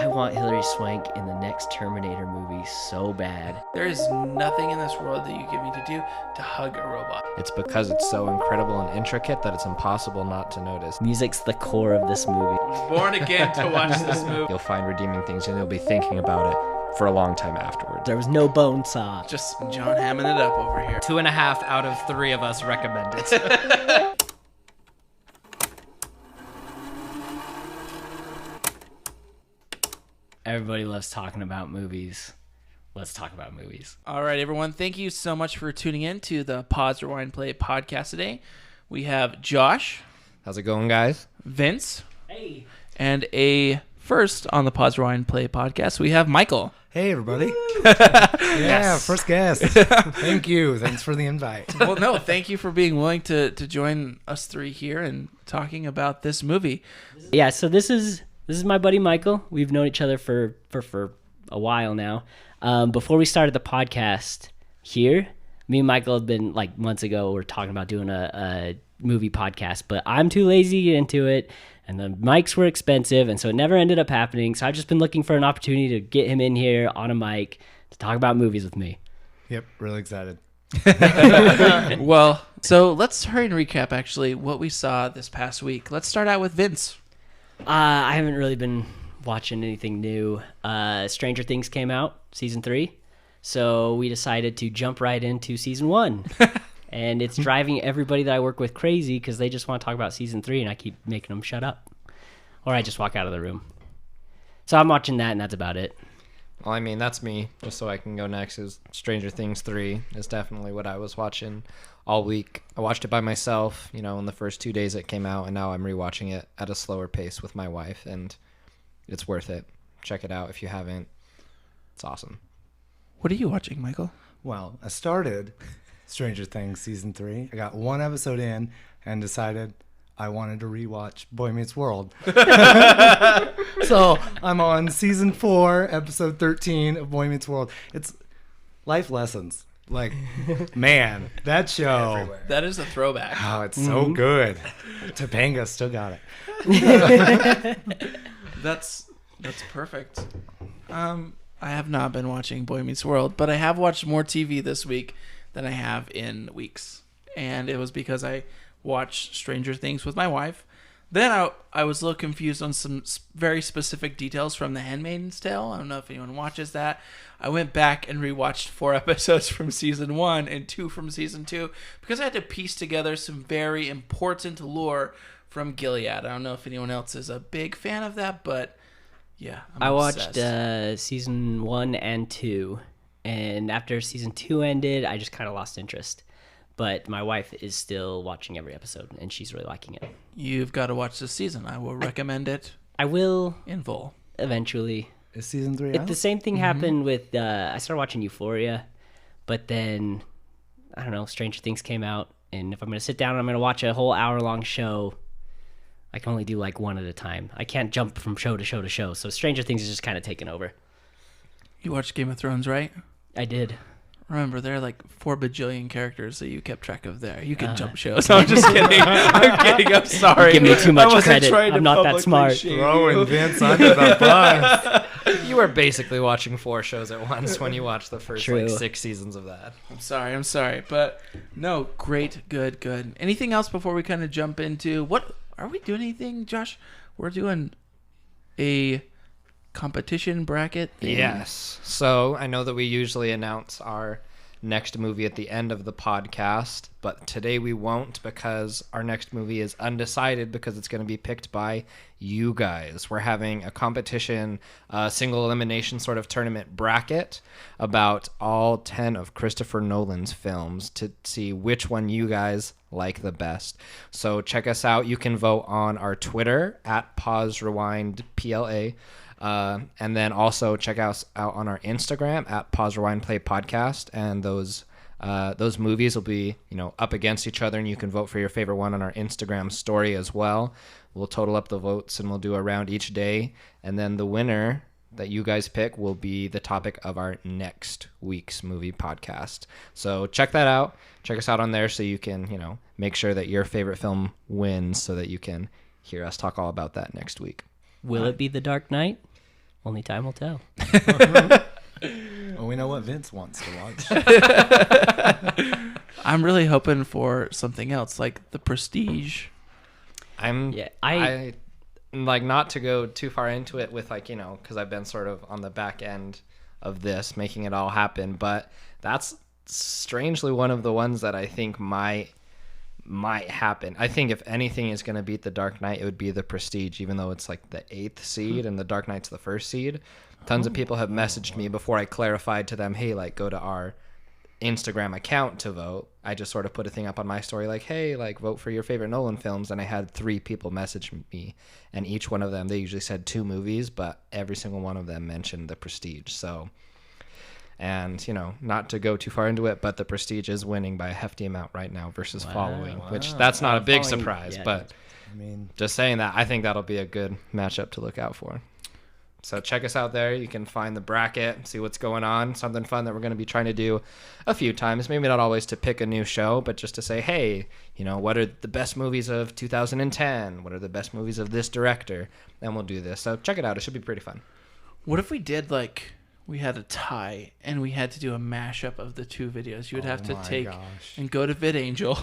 I want Hilary Swank in the next Terminator movie so bad. There is nothing in this world that you give me to do to hug a robot. It's because it's so incredible and intricate that it's impossible not to notice. Music's the core of this movie. I was born again to watch this movie. You'll find redeeming things and you'll be thinking about it for a long time afterwards. There was no bone saw. Just John hamming it up over here. 2.5 out of 3 of us recommend it. Everybody loves talking about movies. Let's talk about movies. All right, everyone. Thank you so much for tuning in to the Pause, Rewind, Play podcast today. We have Josh. How's it going, guys? Vince. Hey. And a first on the Pause, Rewind, Play podcast, we have Michael. Hey, everybody. Yeah, first guest. Thank you. Thanks for the invite. Well, no, thank you for being willing to join us three here and talking about this movie. Yeah, so this is my buddy Michael. We've known each other for a while now. Before we started the podcast here, me and Michael had been, like, months ago, we were talking about doing a movie podcast, but I'm too lazy to get into it, and the mics were expensive, and so it never ended up happening. So I've just been looking for an opportunity to get him in here on a mic to talk about movies with me. Yep, really excited. Well, so let's hurry and recap, actually, what we saw this past week. Let's start out with Vince. I haven't really been watching anything new. Stranger Things came out, season 3. So we decided to jump right into season 1. And it's driving everybody that I work with crazy because they just want to talk about season 3 and I keep making them shut up. Or I just walk out of the room. So I'm watching that and that's about it. Well, I mean, that's me. Just so I can go next is Stranger Things 3 is definitely what I was watching all week. I watched it by myself, in the first 2 days it came out, and now I'm rewatching it at a slower pace with my wife, and it's worth it. Check it out if you haven't. It's awesome. What are you watching, Michael? Well, I started Stranger Things season 3. I got one episode in and decided I wanted to rewatch Boy Meets World. So I'm on season 4, episode 13 of Boy Meets World. It's life lessons. Like, man, that show. Everywhere. That is a throwback. Oh, it's so good. Topanga still got it. That's perfect. I have not been watching Boy Meets World, but I have watched more TV this week than I have in weeks. And it was because I watched Stranger Things with my wife. Then I was a little confused on some very specific details from The Handmaid's Tale. I don't know if anyone watches that. I went back and rewatched 4 episodes from season 1 and 2 from season 2 because I had to piece together some very important lore from Gilead. I don't know if anyone else is a big fan of that, but yeah, I watched season 1 and 2, and after season 2 ended, I just kind of lost interest. But my wife is still watching every episode, and she's really liking it. You've got to watch this season. I will recommend it. I will in full eventually. Is season 3 out? The same thing happened with, I started watching Euphoria, but then, I don't know, Stranger Things came out, and if I'm going to sit down and I'm going to watch a whole hour-long show, I can only do like one at a time. I can't jump from show to show to show, so Stranger Things is just kind of taken over. You watched Game of Thrones, right? I did. Remember, there are like 4 bajillion characters that you kept track of there. You can jump shows. No, I'm just kidding. I'm kidding. I'm sorry. Give me too much credit. I'm not that smart. Throwing Vince under the bus. You were basically watching 4 shows at once when you watched the first True. 6 seasons of that. I'm sorry. But no, great, good. Anything else before we kind of jump into what are we doing? Anything, Josh? We're doing a competition bracket thing. Yes. So I know that we usually announce our next movie at the end of the podcast, but today we won't because our next movie is undecided because it's going to be picked by you guys. We're having a competition, single elimination sort of tournament bracket about all 10 of Christopher Nolan's films to see which one you guys like the best. So check us out. You can vote on our Twitter at Pause Rewind PLA. And then also check us out on our Instagram at Pause Rewind Play Podcast, and those movies will be up against each other, and you can vote for your favorite one on our Instagram story as well. We'll total up the votes and we'll do a round each day, and then the winner that you guys pick will be the topic of our next week's movie podcast. So check that out. Check us out on there so you can make sure that your favorite film wins, so that you can hear us talk all about that next week. Will it be The Dark Knight? Only time will tell. Well, we know what Vince wants to watch. I'm really hoping for something else, like The Prestige. I like, not to go too far into it with, like, because I've been sort of on the back end of this, making it all happen, but that's strangely one of the ones that I think might happen. I think if anything is going to beat The Dark Knight, it would be The Prestige, even though it's like the 8th seed and The Dark Knight's the 1st seed. Tons of people have messaged me before I clarified to them, hey, like, go to our Instagram account to vote. I just sort of put a thing up on my story like, hey, like, vote for your favorite Nolan films, and I had 3 people message me, and each one of them, they usually said 2 movies, but every single one of them mentioned The Prestige. So, and not to go too far into it, but The Prestige is winning by a hefty amount right now versus Following, which that's not a big surprise, but I mean, just saying that, I think that'll be a good matchup to look out for. So check us out there. You can find the bracket, see what's going on. Something fun that we're going to be trying to do a few times. Maybe not always to pick a new show, but just to say, hey, what are the best movies of 2010? What are the best movies of this director? And we'll do this. So check it out. It should be pretty fun. What if we did, like, we had a tie and we had to do a mashup of the 2 videos? You would have to take and go to VidAngel,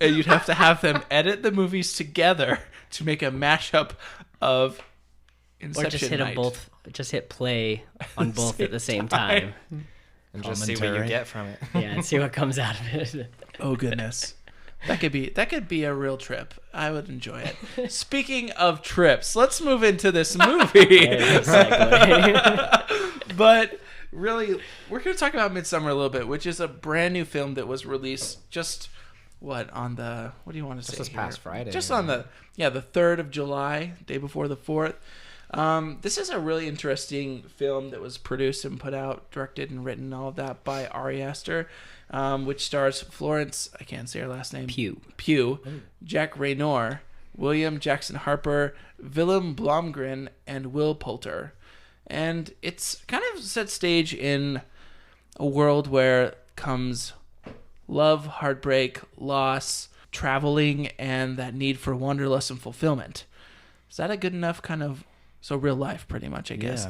and you'd have to have them edit the movies together to make a mashup of Inception Or just hit Night. just hit play on both at the same time. And just see what you get from it. Yeah, and see what comes out of it. Oh goodness. That could be a real trip. I would enjoy it. Speaking of trips, let's move into this movie. But really, we're going to talk about Midsommar a little bit, which is a brand new film that was released just what do you want to say? Just this past Friday. Just on the 3rd of July, day before the 4th. This is a really interesting film that was produced and put out, directed and written, all of that, by Ari Aster, which stars Florence, I can't say her last name. Pugh, Jack Raynor, William Jackson Harper, Willem Blomgren, and Will Poulter. And it's kind of set stage in a world where comes love, heartbreak, loss, traveling, and that need for wanderlust and fulfillment. Is that a good enough kind of... So real life, pretty much, I guess.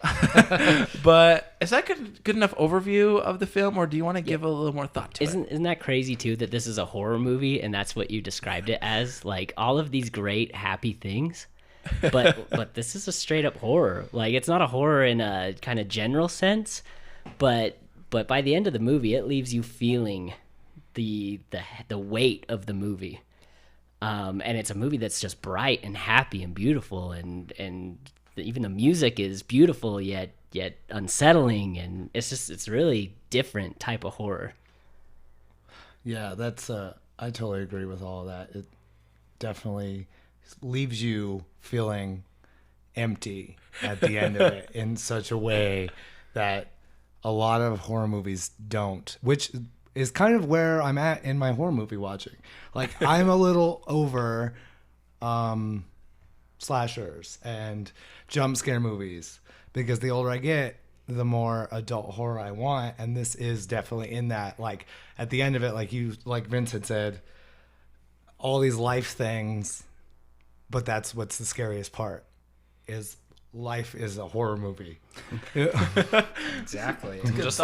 Yeah. But is that good enough overview of the film, or do you want to give a little more thought to it? Isn't that crazy, too, that this is a horror movie, and that's what you described it as? Like, all of these great, happy things, but this is a straight-up horror. Like, it's not a horror in a kind of general sense, but by the end of the movie, it leaves you feeling the weight of the movie. And it's a movie that's just bright and happy and beautiful, and even the music is beautiful yet unsettling, and it's really different type of horror. Yeah, that's I totally agree with all of that. It definitely leaves you feeling empty at the end of it in such a way that a lot of horror movies don't, which is kind of where I'm at in my horror movie watching. Like, I'm a little over slashers and jump scare movies, because the older I get, the more adult horror I want, and this is definitely in that. Like, at the end of it, like Vince had said, all these life things, but that's what's the scariest part, is life is a horror movie. Exactly. Just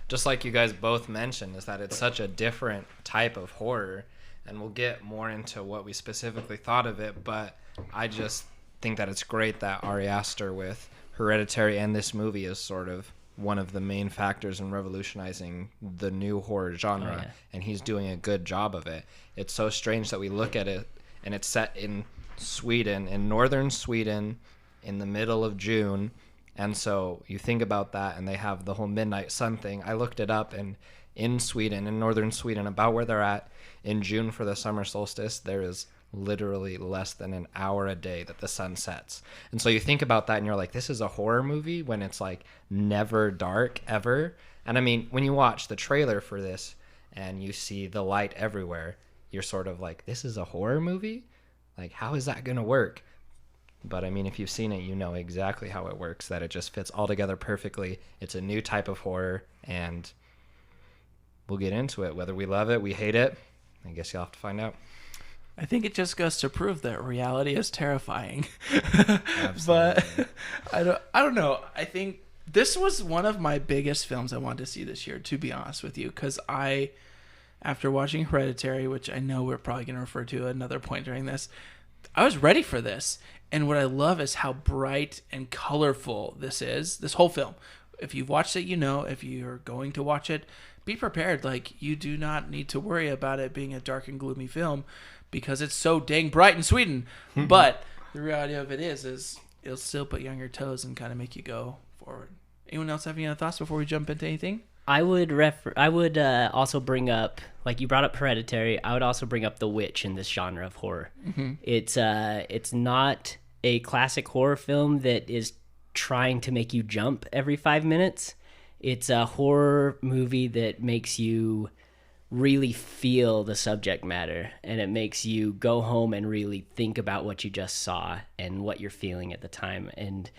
just like you guys both mentioned, is that it's such a different type of horror, and we'll get more into what we specifically thought of it, but I just think that it's great that Ari Aster with Hereditary and this movie is sort of one of the main factors in revolutionizing the new horror genre, and he's doing a good job of it. It's so strange that we look at it, and it's set in Sweden, in northern Sweden, in the middle of June. And so you think about that, and they have the whole midnight sun thing. I looked it up, and in Sweden, in northern Sweden, about where they're at in June for the summer solstice, there is literally less than an hour a day that the sun sets. And so you think about that, and you're like, this is a horror movie when it's like never dark ever. And I mean, when you watch the trailer for this and you see the light everywhere, you're sort of like, this is a horror movie? Like, how is that going to work? But I mean, if you've seen it, you know exactly how it works, that it just fits all together perfectly. It's a new type of horror, and we'll get into it. Whether we love it, we hate it, I guess you'll have to find out. I think it just goes to prove that reality is terrifying. Absolutely. But I don't know. I think this was one of my biggest films I wanted to see this year, to be honest with you, because after watching Hereditary, which I know we're probably going to refer to at another point during this, I was ready for this. And what I love is how bright and colorful this is, this whole film. If you've watched it, you know. If you're going to watch it, be prepared. Like, you do not need to worry about it being a dark and gloomy film because it's so dang bright in Sweden. But the reality of it is it'll still put you on your toes and kind of make you go forward. Anyone else have any other thoughts before we jump into anything? I would also bring up, like you brought up Hereditary, I would also bring up The Witch in this genre of horror. Mm-hmm. It's not a classic horror film that is trying to make you jump every 5 minutes. It's a horror movie that makes you really feel the subject matter, and it makes you go home and really think about what you just saw and what you're feeling at the time. And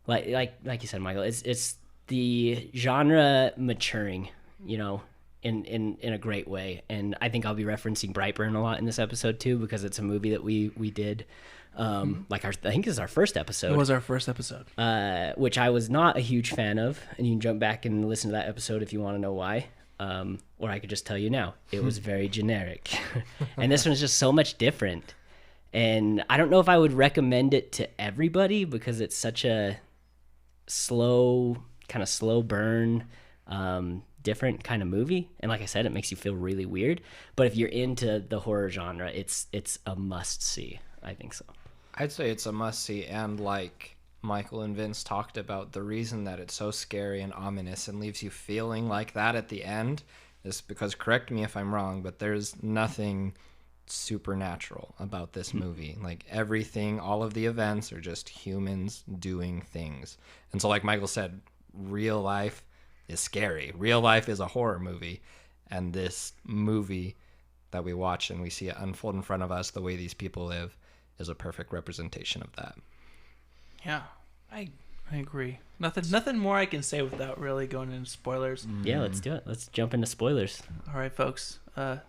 like you said, Michael, it's the genre maturing, you know, in a great way. And I think I'll be referencing Brightburn a lot in this episode too, because it's a movie that we did. I think this is our first episode. It was our first episode. Which I was not a huge fan of, and you can jump back and listen to that episode if you want to know why. Or I could just tell you now, it was very generic. And this one's just so much different. And I don't know if I would recommend it to everybody because it's such a slow burn, different kind of movie. And like I said, it makes you feel really weird. But if you're into the horror genre, it's a must see. I think so. I'd say it's a must see, and like Michael and Vince talked about, the reason that it's so scary and ominous and leaves you feeling like that at the end is because, correct me if I'm wrong, but there's nothing supernatural about this movie. Like everything, all of the events are just humans doing things. And so like Michael said, real life is scary. Real life is a horror movie, and this movie that we watch and we see it unfold in front of us, the way these people live, is a perfect representation of that. Yeah, I agree. Nothing more I can say without really going into spoilers. Yeah, let's do it. Let's jump into spoilers. All right, folks.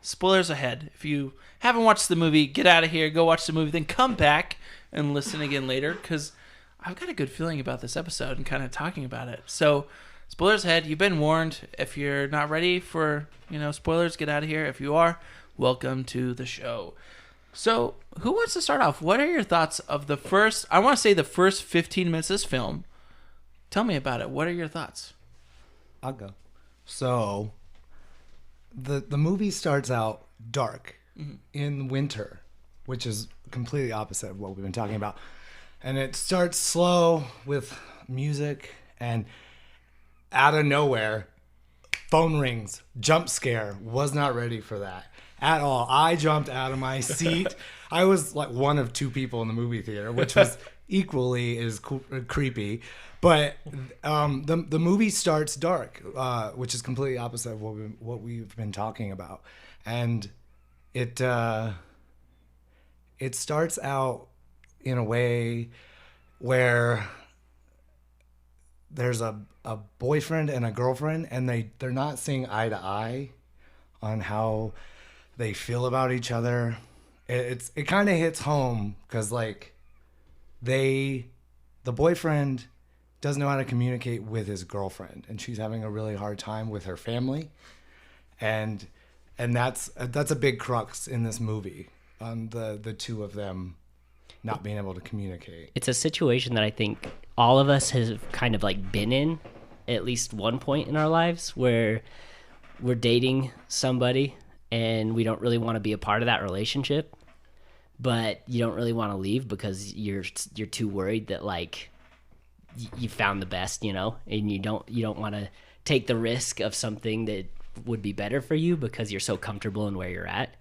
Spoilers ahead. If you haven't watched the movie, get out of here, go watch the movie, then come back and listen again later, because I've got a good feeling about this episode and kind of talking about it. So, spoilers ahead. You've been warned. If you're not ready for, spoilers, get out of here. If you are, welcome to the show. So, who wants to start off? What are your thoughts of the first 15 minutes of this film? Tell me about it. What are your thoughts? I'll go. So, the movie starts out dark in winter, which is completely opposite of what we've been talking about. And it starts slow with music, and out of nowhere, phone rings, jump scare. Was not ready for that at all. I jumped out of my seat. I was like one of two people in the movie theater, which was equally as creepy. But the movie starts dark, which is completely opposite of what we've been talking about, and it starts out in a way where there's a boyfriend and a girlfriend, and they're not seeing eye to eye on how they feel about each other. It kind of hits home because like the boyfriend doesn't know how to communicate with his girlfriend, and she's having a really hard time with her family, and that's a big crux in this movie, on the two of them not being able to communicate. It's a situation that I think all of us have kind of like been in at least one point in our lives, where we're dating somebody and we don't really want to be a part of that relationship, but you don't really want to leave because you're too worried that like you found the best, and you don't want to take the risk of something that would be better for you because you're so comfortable in where you're at.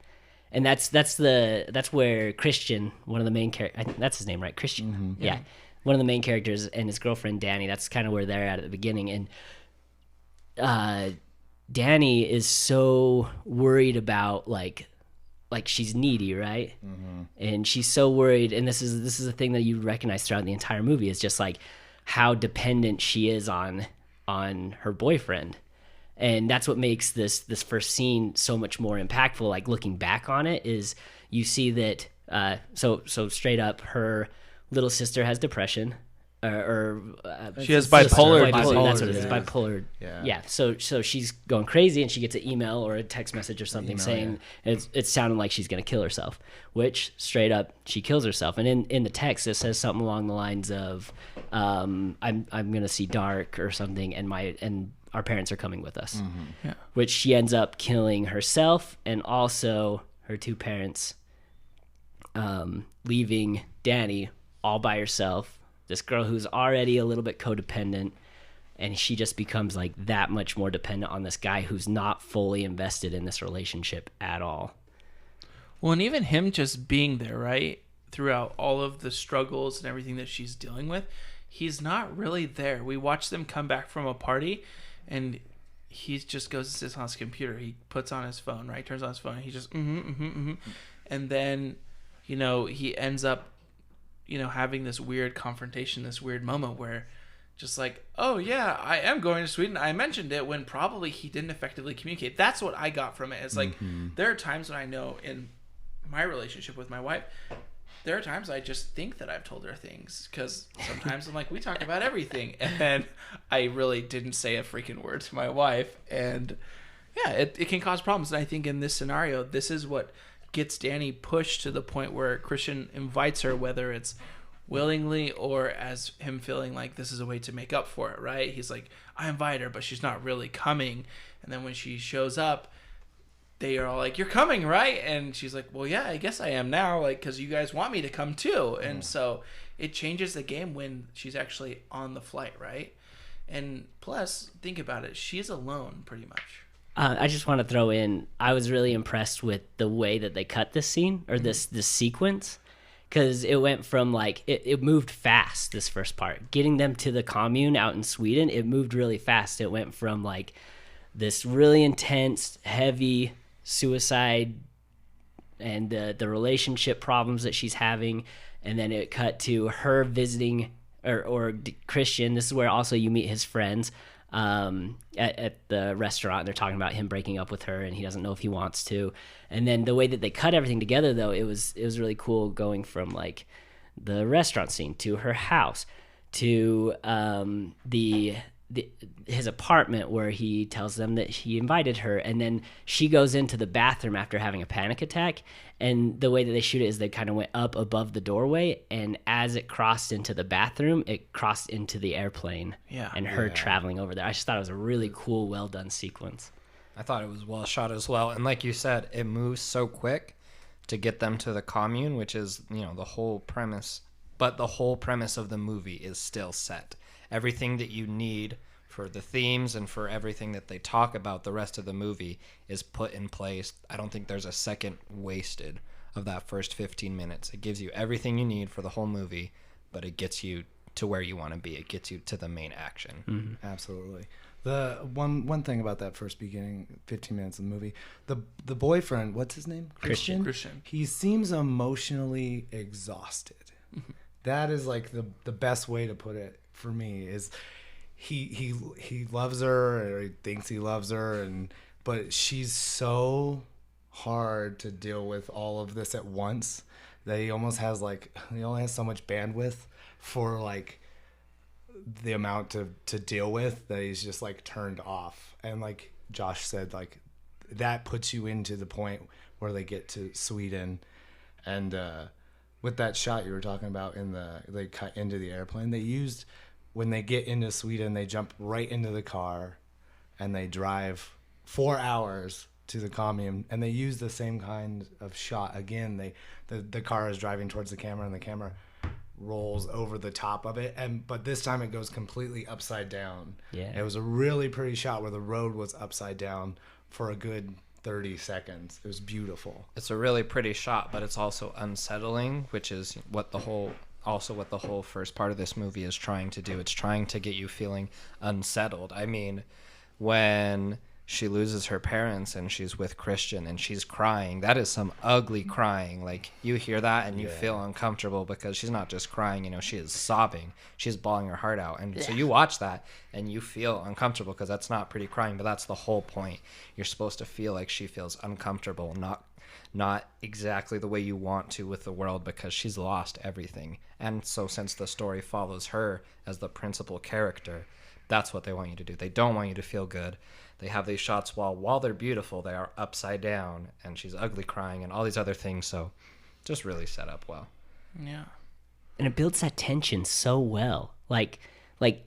And that's where Christian, one of the main characters, that's his name, right? Christian. Mm-hmm. Yeah. One of the main characters, and his girlfriend Danny, that's kind of where they're at the beginning. And Danny is so worried about like she's needy, right? Mm-hmm. And she's so worried, and this is a thing that you recognize throughout the entire movie, is just like how dependent she is on her boyfriend. And that's what makes this first scene so much more impactful. Like looking back on it, is you see that so straight up, her little sister has depression. She has bipolar That's disease. what it is. Yeah. Bipolar. Yeah. So she's going crazy, and she gets an email or a text message or something saying it's sounding like she's gonna kill herself. Which straight up, she kills herself. And in the text, it says something along the lines of, "I'm gonna see dark" or something, and our parents are coming with us. Yeah. Which she ends up killing herself and also her two parents, leaving Danny all by herself. This girl who's already a little bit codependent, and she just becomes like that much more dependent on this guy who's not fully invested in this relationship at all. Well, and even him just being there, right, throughout all of the struggles and everything that she's dealing with, he's not really there. We watch them come back from a party, and he just goes and sits on his computer. He puts on his phone, right, turns on his phone, and he just, and then, he ends up, having this weird confrontation, this weird moment where just like, oh yeah, I am going to Sweden. I mentioned it when probably he didn't effectively communicate. That's what I got from it. It's like, there are times when I know in my relationship with my wife, there are times I just think that I've told her things, because sometimes I'm like, we talk about everything, and I really didn't say a freaking word to my wife. And yeah, it can cause problems. And I think in this scenario, this is what gets Danny pushed to the point where Christian invites her, whether it's willingly or as him feeling like this is a way to make up for it, right? He's like, I invite her, but she's not really coming. And then when she shows up, they are all like, you're coming, right? And she's like, well, yeah, I guess I am now, like, because you guys want me to come too. And so it changes the game when she's actually on the flight, right? And plus, think about it, she's alone pretty much. I just want to throw in, I was really impressed with the way that they cut this scene, or this sequence, because it went from like, it moved fast, this first part. Getting them to the commune out in Sweden, it moved really fast. It went from like this really intense, heavy suicide and the relationship problems that she's having, and then it cut to her visiting, or Christian. This is where also you meet his friends. At the restaurant, they're talking about him breaking up with her, and he doesn't know if he wants to. And then the way that they cut everything together, though, it was really cool, going from like the restaurant scene to her house to his apartment, where he tells them that he invited her, and then she goes into the bathroom after having a panic attack. And the way that they shoot it is they kind of went up above the doorway, and as it crossed into the bathroom, it crossed into the airplane. Yeah. And her traveling over there. I just thought it was a really cool, well done sequence. I thought it was well shot as well. And like you said, it moves so quick to get them to the commune, which is, the whole premise. But the whole premise of the movie is still set. Everything that you need for the themes and for everything that they talk about the rest of the movie is put in place. I don't think there's a second wasted of that first 15 minutes. It gives you everything you need for the whole movie, but it gets you to where you want to be. It gets you to the main action. Mm-hmm. Absolutely. The one thing about that first beginning 15 minutes of the movie, the boyfriend, what's his name? Christian. He seems emotionally exhausted. That is like the best way to put it for me. Is he loves her, or he thinks he loves her, but she's so hard to deal with all of this at once that he only has so much bandwidth for like the amount to deal with, that he's just like turned off. And like Josh said, like that puts you into the point where they get to Sweden, and with that shot you were talking about they cut into the airplane, they used, when they get into Sweden, they jump right into the car and they drive 4 hours to the commune, and they use the same kind of shot again. The car is driving towards the camera, and the camera rolls over the top of it, but this time it goes completely upside down. Yeah. It was a really pretty shot where the road was upside down for a good 30 seconds. It was beautiful. It's a really pretty shot, but it's also unsettling, which is what the whole first part of this movie is trying to do. It's trying to get you feeling unsettled. I mean, when she loses her parents and she's with Christian and she's crying, that is some ugly crying. Like, you hear that and you feel uncomfortable, because she's not just crying, she is sobbing. She's bawling her heart out. And so you watch that and you feel uncomfortable, because that's not pretty crying, but that's the whole point. You're supposed to feel like she feels uncomfortable, not not exactly the way you want to with the world because she's lost everything. And so since the story follows her as the principal character, that's what they want you to do. They don't want you to feel good. They have these shots while they're beautiful, they are upside down and she's ugly crying and all these other things. So just really set up well. Yeah. And it builds that tension so well. Like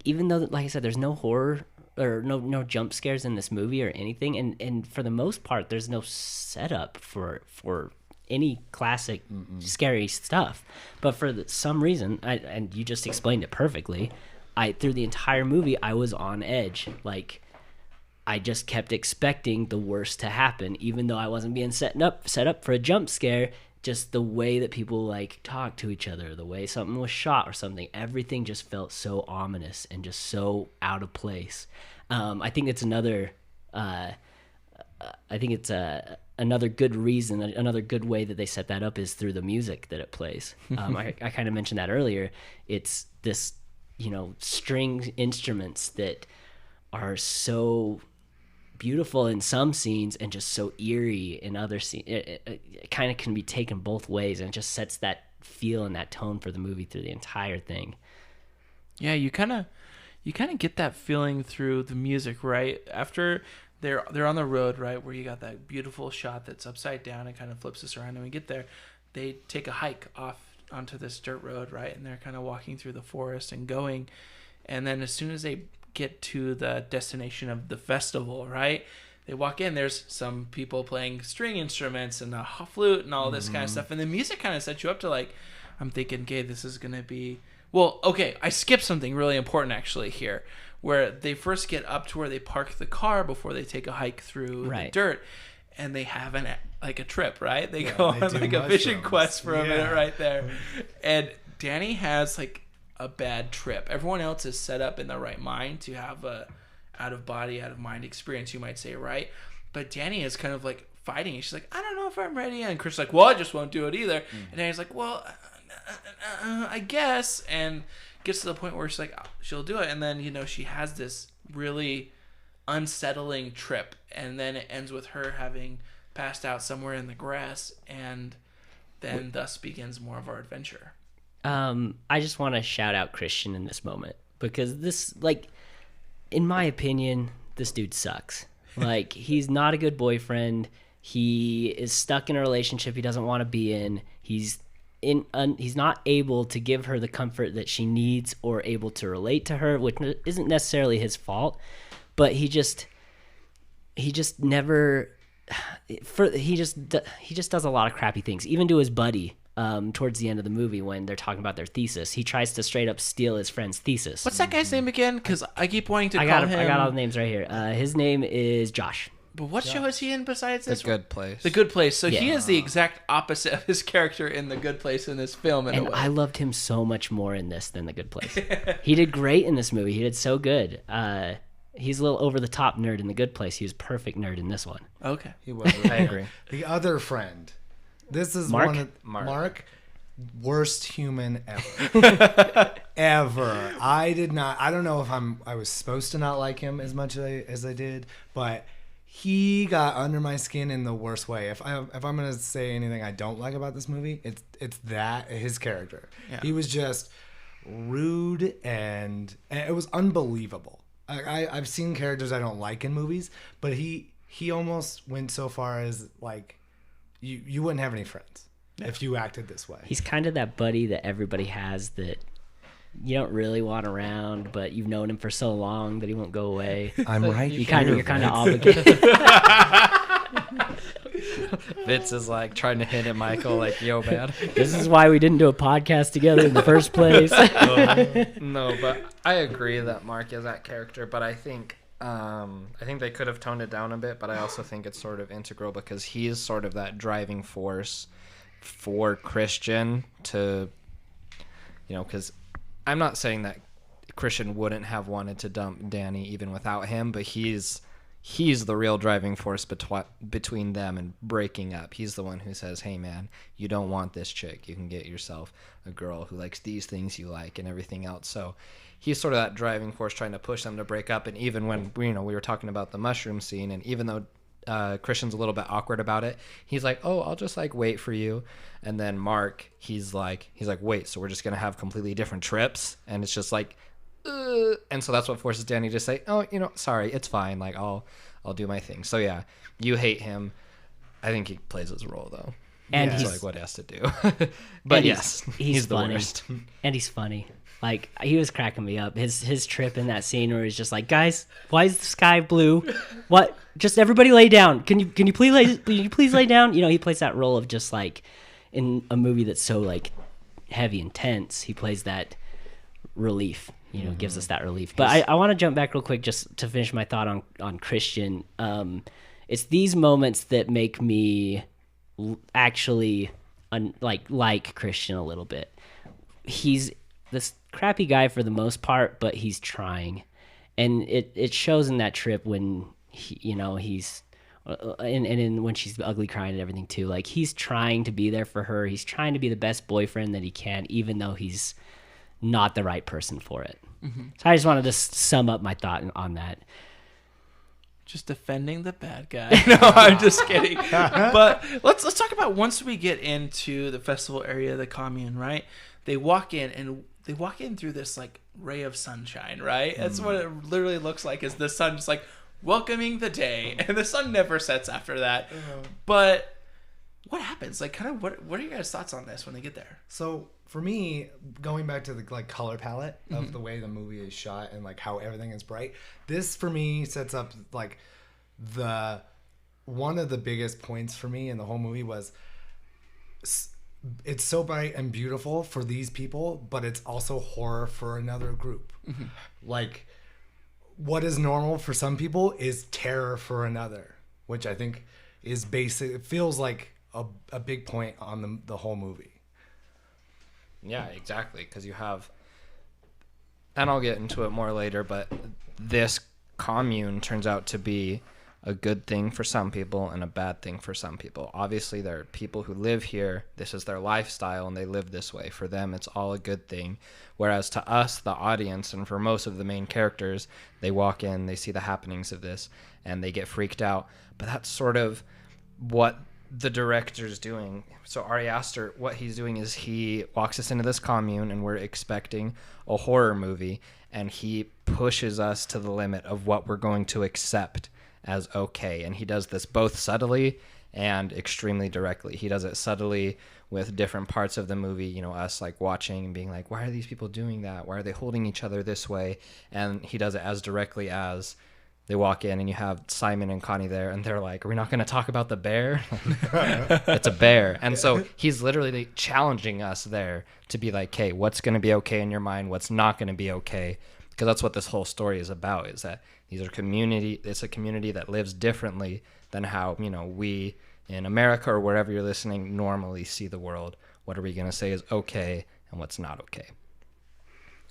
even though, like I said, there's no horror or no jump scares in this movie or anything, and for the most part, there's no setup for any classic scary stuff. But for some reason, and you just explained it perfectly, through the entire movie, I was on edge. Like, I just kept expecting the worst to happen, even though I wasn't being set up for a jump scare. Just the way that people like talk to each other, the way something was shot or something, everything just felt so ominous and just so out of place. I think it's another good reason, another good way that they set that up is through the music that it plays. I kind of mentioned that earlier. It's this, string instruments that are so beautiful in some scenes and just so eerie in other scenes. It kind of can be taken both ways, and it just sets that feel and that tone for the movie through the entire thing. Yeah, you kind of get that feeling through the music, right? After they're on the road, right, where you got that beautiful shot that's upside down and kind of flips us around, and we get there, they take a hike off onto this dirt road, right, and they're kind of walking through the forest and going, and then as soon as they get to the destination of the festival, right, they walk in, there's some people playing string instruments and a flute and all this kind of stuff, and the music kind of sets you up to, like, I'm thinking, okay, this is gonna be, well, okay, I skipped something really important actually here, where they first get up to where they park the car before they take a hike through the dirt, and they have a trip, right? They go on like a fishing quest for a minute right there, and Danny has like a bad trip. Everyone else is set up in the right mind to have a out of body, out of mind experience, you might say, right? But Danny is kind of like fighting. She's like, I don't know if I'm ready. And Chris is like, well, I just won't do it either. And Danny's like, well, I guess. And gets to the point where she's like, she'll do it. And then, she has this really unsettling trip. And then it ends with her having passed out somewhere in the grass. And then thus begins more of our adventure. I just want to shout out Christian in this moment, because this, like, in my opinion, this dude sucks. Like, he's not a good boyfriend. He is stuck in a relationship he doesn't want to be in. He's not able to give her the comfort that she needs or able to relate to her, which isn't necessarily his fault, but he just never, he just does a lot of crappy things, even to his buddy. Towards the end of the movie, when they're talking about their thesis, he tries to straight up steal his friend's thesis. What's that guy's name again? Because I keep wanting to call him. I got all the names right here. His name is Josh. But what show is he in besides this? The Good Place. The Good Place. So he is the exact opposite of his character in The Good Place in this film. And I loved him so much more in this than The Good Place. He did great in this movie. He did so good. He's a little over the top nerd in The Good Place. He was perfect nerd in this one. Okay. He was. I agree. The other friend. This is Mark? Mark, worst human ever. Ever. I don't know if I was supposed to not like him as much as I did, but he got under my skin in the worst way. If I'm gonna say anything I don't like about this movie, it's that his character. Yeah. He was just rude and it was unbelievable. I've seen characters I don't like in movies, but he almost went so far as like you wouldn't have any friends if you acted this way. He's kind of that buddy that everybody has that you don't really want around, but you've known him for so long that he won't go away. I'm right. You're kind of obligated. Vince is like trying to hit at Michael, like, yo, man. This is why we didn't do a podcast together in the first place. No, but I agree that Mark is that character, but I think they could have toned it down a bit, but I also think it's sort of integral because he is sort of that driving force for Christian to, because I'm not saying that Christian wouldn't have wanted to dump Danny even without him, but he's the real driving force between them and breaking up. He's the one who says, hey man, you don't want this chick, you can get yourself a girl who likes these things you like and everything else. So he's sort of that driving force trying to push them to break up. And even when we were talking about the mushroom scene, and even though Christian's a little bit awkward about it. He's like, oh, I'll just like wait for you. And then Mark, he's like, wait, so we're just gonna have completely different trips? And it's just like, and so that's what forces Danny to say, oh, sorry, it's fine. Like I'll do my thing. So yeah, you hate him. I think he plays his role though. And He's he's like what he has to do. But he's he's the funny. worst. And he's funny. Like, he was cracking me up. His trip in that scene where he's just like, guys, why is the sky blue? What? Just everybody lay down. Can you please lay down? He plays that role of just like, in a movie that's so like heavy and tense, he plays that relief. Gives us that relief. But I want to jump back real quick just to finish my thought on Christian. It's these moments that make me actually like Christian a little bit. He's this crappy guy for the most part, but he's trying, and it shows in that trip when he's and when she's ugly crying and everything too. Like, he's trying to be there for her. He's trying to be the best boyfriend that he can, even though he's not the right person for it. Mm-hmm. So I just wanted to sum up my thought on that. Just defending the bad guy. No, I'm just kidding. But let's talk about once we get into the festival area, the commune, right? They walk in through this like ray of sunshine, right? That's what it literally looks like, is the sun just like welcoming the day, and the sun never sets after that. But what happens? Like, kind of what are your guys' thoughts on this when they get there? So for me, going back to the like color palette of the way the movie is shot and like how everything is bright, this for me sets up like one of the biggest points for me in the whole movie was it's so bright and beautiful for these people, but it's also horror for another group. Mm-hmm. Like, what is normal for some people is terror for another, which I think is basic. It feels like a big point on the whole movie. Yeah, exactly. Because you have, and I'll get into it more later, but this commune turns out to be a good thing for some people and a bad thing for some people. Obviously, there are people who live here. This is their lifestyle, and they live this way. For them, it's all a good thing. Whereas to us, the audience, and for most of the main characters, they walk in, they see the happenings of this, and they get freaked out. But that's sort of what the director's doing. So Ari Aster, what he's doing is he walks us into this commune, and we're expecting a horror movie, and he pushes us to the limit of what we're going to accept as okay. And he does this both subtly and extremely directly. He does it subtly with different parts of the movie, us like watching and being like, why are these people doing that? Why are they holding each other this way? And he does it as directly as they walk in, and you have Simon and Connie there, and they're like, are we not going to talk about the bear? It's a bear. And so he's literally challenging us there to be like, hey, what's going to be okay in your mind? What's not going to be okay? Because that's what this whole story is about, is that it's a community that lives differently than how, we in America or wherever you're listening normally see the world. What are we going to say is okay and what's not okay?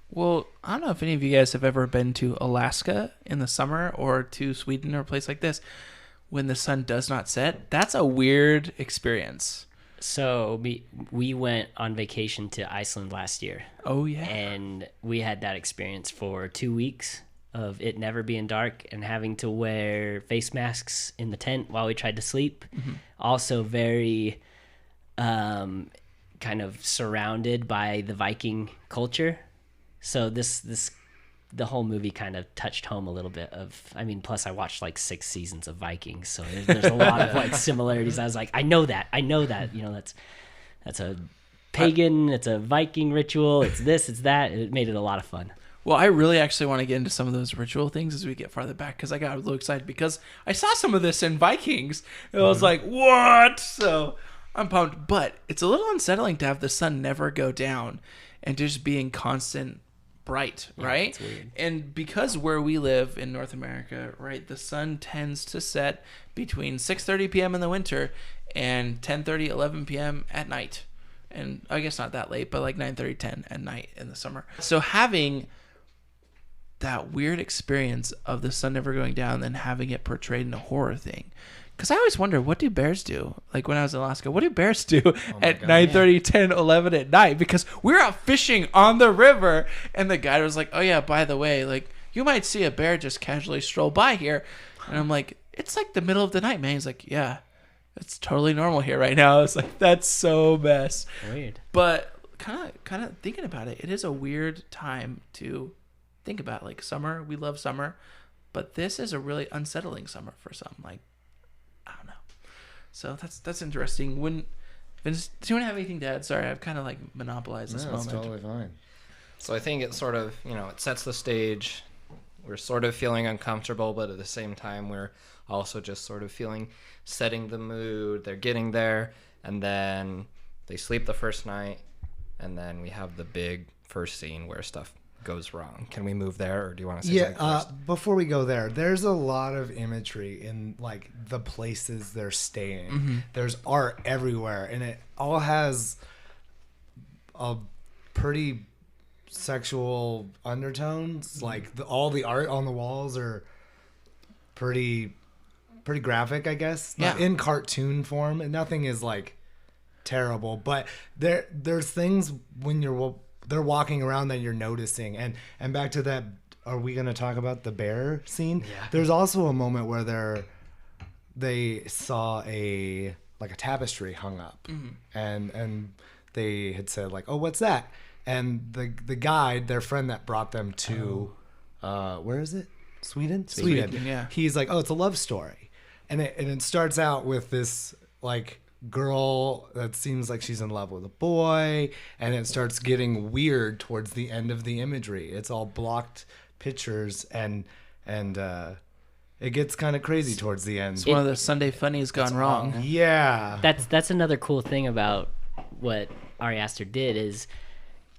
Well, I don't know if any of you guys have ever been to Alaska in the summer, or to Sweden or a place like this when the sun does not set. That's a weird experience. So we went on vacation to Iceland last year. Oh, yeah. And we had that experience for 2 weeks of it never being dark and having to wear face masks in the tent while we tried to sleep. Mm-hmm. Also very kind of surrounded by the Viking culture. So the whole movie kind of touched home a little bit plus I watched like 6 seasons of Vikings, so there's a lot of like similarities. I was like, I know that, that's a pagan, it's a Viking ritual, it's this, it's that. It made it a lot of fun. Well, I really actually want to get into some of those ritual things as we get farther back, because I got a little excited because I saw some of this in Vikings, and I was like, what? So I'm pumped, but it's a little unsettling to have the sun never go down and just be in constant bright, right? It's weird. And because where we live in North America, right, the sun tends to set between 6:30 p.m. in the winter and 10:30, 11 p.m. at night. And I guess not that late, but like 9:30, 10 at night in the summer. So having that weird experience of the sun never going down and having it portrayed in a horror thing. Because I always wonder, what do bears do? Like when I was in Alaska, what do bears do at 9:30, 10, 11 at night? Because we're out fishing on the river, and the guide was like, oh yeah, by the way, like you might see a bear just casually stroll by here. And I'm like, it's like the middle of the night, man. He's like, yeah, it's totally normal here right now. It's like, that's so mess. Weird. But kind of thinking about it, it is a weird time to think about. Like summer, we love summer, but this is a really unsettling summer for some. Like, I don't know. So that's interesting. Vince, do you want to have anything to add? Sorry, I've kind of like monopolized this moment. That's totally fine. So I think it sort of, it sets the stage. We're sort of feeling uncomfortable, but at the same time, we're also just sort of setting the mood. They're getting there, and then they sleep the first night, and then we have the big first scene where stuff goes wrong. Can we move there, or do you want to say something first? Before we go there's a lot of imagery in like the places they're staying. There's art everywhere, and it all has a pretty sexual undertones. Like all the art on the walls are pretty graphic, I guess. Not in cartoon form, and nothing is like terrible, but there's things when they're walking around that you're noticing. And back to that, are we going to talk about the bear scene? Yeah. There's also a moment where they saw a tapestry hung up, and they had said like, oh, what's that? And the guide, their friend that brought them to where is it? Sweden. Yeah. He's like, oh, it's a love story, and it starts out with this like girl that seems like she's in love with a boy, and it starts getting weird towards the end of the imagery. It's all blocked pictures, and it gets kind of crazy towards the end. It's one of the Sunday funnies gone wrong. Yeah, That's another cool thing about what Ari Aster did is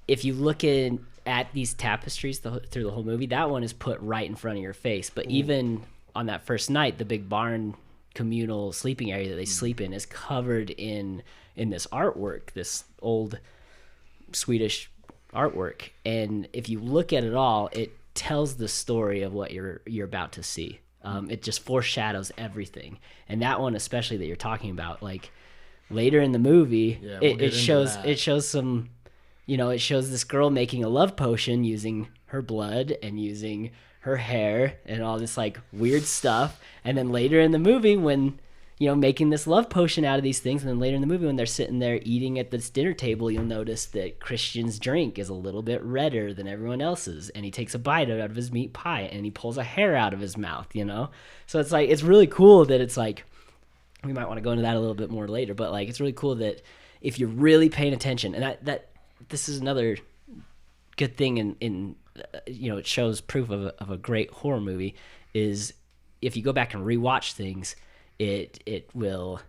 if you look at these tapestries through the whole movie, that one is put right in front of your face. But even on that first night, the big barn communal sleeping area that they sleep in is covered in this artwork, this old Swedish artwork. And if you look at it all, it tells the story of what you're about to see. It just foreshadows everything. And that one especially that you're talking about, like later in the movie, it shows some, it shows this girl making a love potion using her blood and using her hair and all this like weird stuff. And then later in the movie when making this love potion out of these things, and then later in the movie when they're sitting there eating at this dinner table, you'll notice that Christian's drink is a little bit redder than everyone else's, and he takes a bite out of his meat pie and he pulls a hair out of his mouth. So it's like, it's really cool that it's like, we might want to go into that a little bit more later, but like it's really cool that if you're really paying attention, and that this is another good thing in it shows proof of a great horror movie, is if you go back and rewatch things, it will,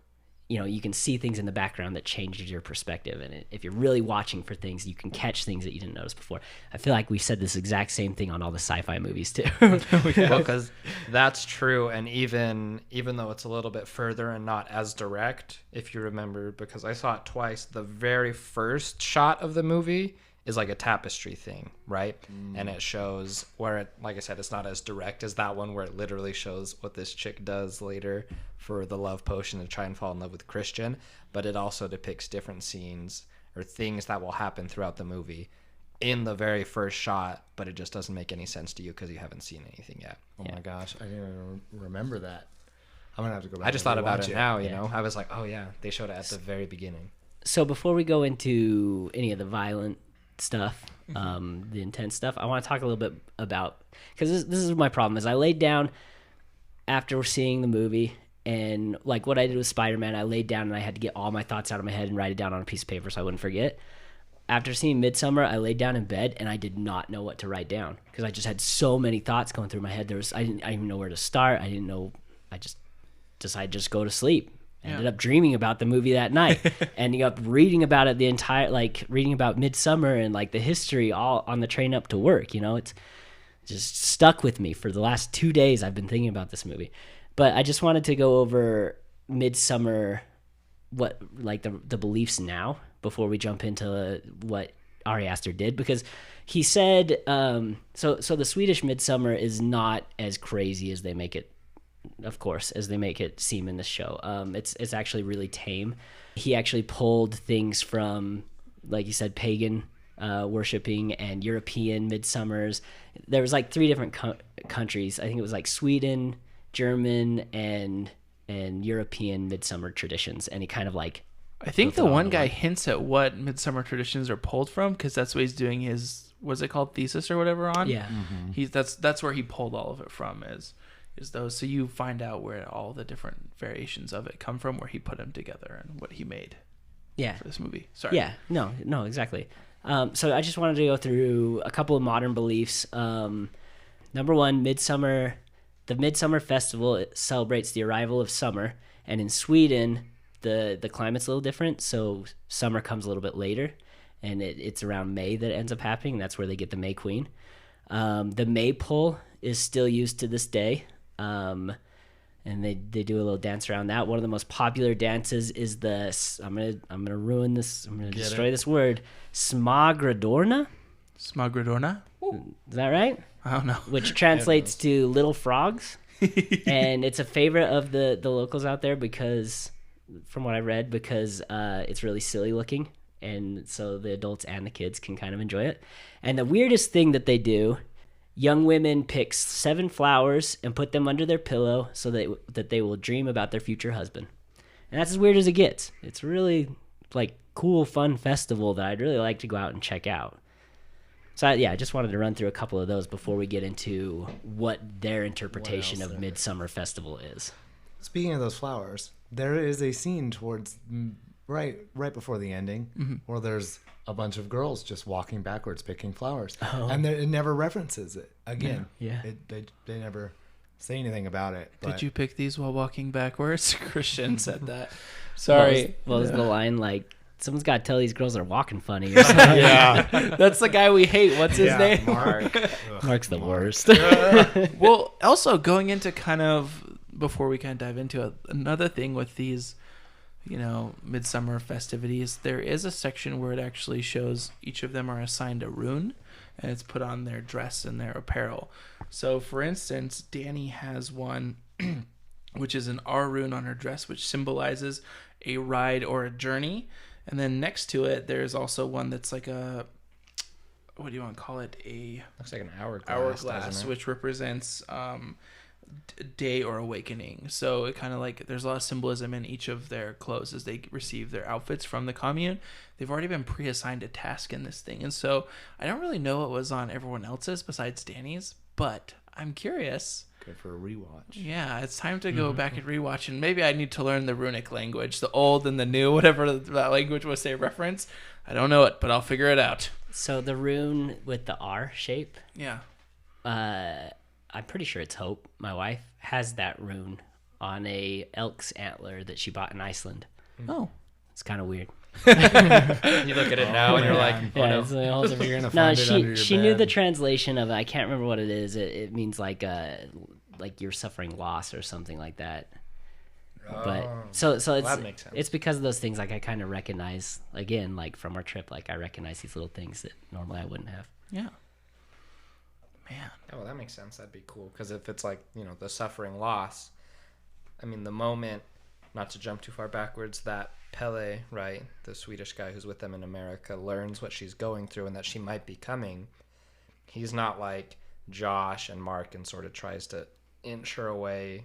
you can see things in the background that changes your perspective. And if you're really watching for things, you can catch things that you didn't notice before. I feel like we've said this exact same thing on all the sci-fi movies too. Well, because that's true. And even though it's a little bit further and not as direct, if you remember, because I saw it twice, the very first shot of the movie is like a tapestry thing, right? And it shows where it, like I said, it's not as direct as that one where it literally shows what this chick does later for the love potion to try and fall in love with Christian, but it also depicts different scenes or things that will happen throughout the movie in the very first shot, but it just doesn't make any sense to you because you haven't seen anything yet. Oh my gosh, I didn't even remember that. I'm gonna have to go back. I just thought about it now, I was like, oh yeah, they showed it at the very beginning. So before we go into any of the violent stuff, the intense stuff, I want to talk a little bit about, because this is my problem, is I laid down after seeing the movie, and like what I did with Spider-Man, I laid down and I had to get all my thoughts out of my head and write it down on a piece of paper so I wouldn't forget. After seeing Midsommar, I laid down in bed and I did not know what to write down because I just had so many thoughts going through my head. I didn't even know where to start. I just decided to just go to sleep. Ended up dreaming about the movie that night. Ending up reading about it reading about Midsommar and like the history all on the train up to work. It's just stuck with me for the last 2 days. I've been thinking about this movie. But I just wanted to go over Midsommar, what like the beliefs now before we jump into what Ari Aster did, because he said so the Swedish Midsommar is not as crazy as they make it, of course, as they make it seem in this show. It's actually really tame. He actually pulled things from, like you said, pagan worshipping and European midsummers. There was like 3 different countries. I think it was like Sweden, German and European midsummer traditions, and he kind of like I think built the it all one in guy one. hints at what midsummer traditions are pulled from, because that's what he's doing his, what's it called, thesis or whatever on. Yeah. He's that's where he pulled all of it from, is those. So you find out where all the different variations of it come from, where he put them together and what he made Yeah. for this movie. Sorry. Yeah, no, exactly. So I just wanted to go through a couple of modern beliefs. Number one, Midsummer. The Midsummer Festival, it celebrates the arrival of summer, and in Sweden, the climate's a little different, so summer comes a little bit later, and it's around May that it ends up happening. That's where they get the May Queen. The maypole is still used to this day. And they do a little dance around that. One of the most popular dances is I'm gonna ruin this. I'm gonna destroy this word. Smagradorna. Smagradorna? Is that right? I don't know. Which translates to little frogs, and it's a favorite of the locals out there because, from what I read, because it's really silly looking, and so the adults and the kids can kind of enjoy it. And the weirdest thing that they do. Young women pick 7 flowers and put them under their pillow so that they will dream about their future husband. And that's as weird as it gets. It's really like cool, fun festival that I'd really like to go out and check out. So I just wanted to run through a couple of those before we get into what their interpretation of Midsummer Festival is. Speaking of those flowers, there is a scene towards right before the ending where there's a bunch of girls just walking backwards picking flowers, and it never references it again. Yeah. They never say anything about it. Did you pick these while walking backwards? Christian said that. Sorry. What was the line like? Someone's got to tell these girls they're walking funny or something. Yeah, That's the guy we hate. What's his name? Mark. Mark's the worst. Well, also going into kind of, before we kind of dive into another thing with these, midsummer festivities, there is a section where it actually shows each of them are assigned a rune, and it's put on their dress and their apparel. So, for instance, Danny has one, which is an R rune on her dress, which symbolizes a ride or a journey. And then next to it, there's also one that's like a, what do you want to call it? Looks like an hourglass. Hourglass, doesn't it? which represents day or awakening. So it kind of like, there's a lot of symbolism in each of their clothes as they receive their outfits from the commune. They've already been pre-assigned a task in this thing, and so I don't really know what was on everyone else's besides Danny's, but I'm curious. Good for a rewatch. Yeah, it's time to go back and rewatch, and maybe I need to learn the runic language, the old and the new, whatever that language was they reference. I don't know it, but I'll figure it out. So the rune with the R shape, Yeah. I'm pretty sure it's Hope. My wife has that rune on a elk's antler that she bought in Iceland. Oh. It's kind of weird. You look at it now and you're like, oh Yeah, no. it's a whole different- You're gonna No, find it under your she knew bed. the translation of it. I can't remember what it is. It means like you're suffering loss or something like that. But so it's that makes sense. it's because of those things. Like I kind of recognize, again, like from our trip, like I recognize these little things that normally I wouldn't have. Yeah. Man. Oh, well, that makes sense. That'd be cool. Because if it's like, the suffering loss, I mean, the moment, not to jump too far backwards, that Pele, right, the Swedish guy who's with them in America, learns what she's going through and that she might be coming, he's not like Josh and Mark and sort of tries to inch her away,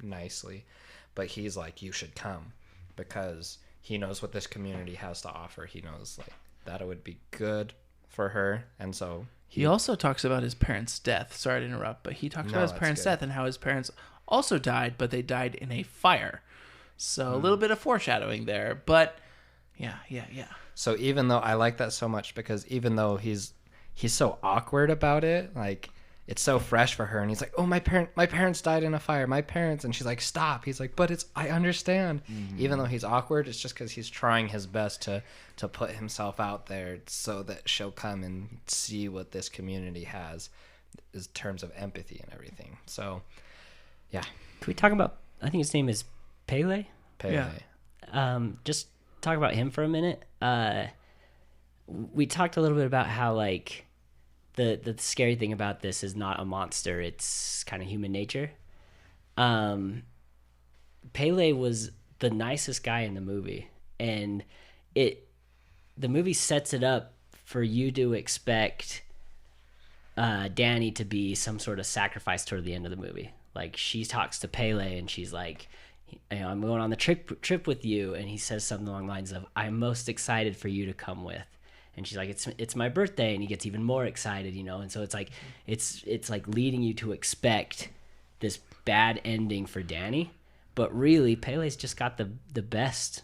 nicely. But he's like, you should come, because he knows what this community has to offer. He knows like that it would be good for her. And so He also talks about his parents' death. Sorry to interrupt, but he talks No, about his that's parents' good. death and how his parents also died, but they died in a fire. So a little bit of foreshadowing there. But yeah. So even though I like that so much, because even though he's so awkward about it, like it's so fresh for her, and he's like, oh, my parents died in a fire, my parents, and she's like, stop. He's like, but I understand. Even though he's awkward, it's just because he's trying his best to put himself out there so that she'll come and see what this community has in terms of empathy and everything. So yeah. Can we talk about? I think his name is Pele. Pele. Yeah. Just talk about him for a minute. We talked a little bit about how like the scary thing about this is not a monster; it's kind of human nature. Pele was the nicest guy in the movie, and the movie sets it up for you to expect Danny to be some sort of sacrifice toward the end of the movie. like she talks to Pele and she's like, I'm going on the trip with you, and he says something along the lines of, I'm most excited for you to come with. And she's like, it's my birthday, and he gets even more excited, and so it's like it's like leading you to expect this bad ending for Danny, but really Pele's just got the best,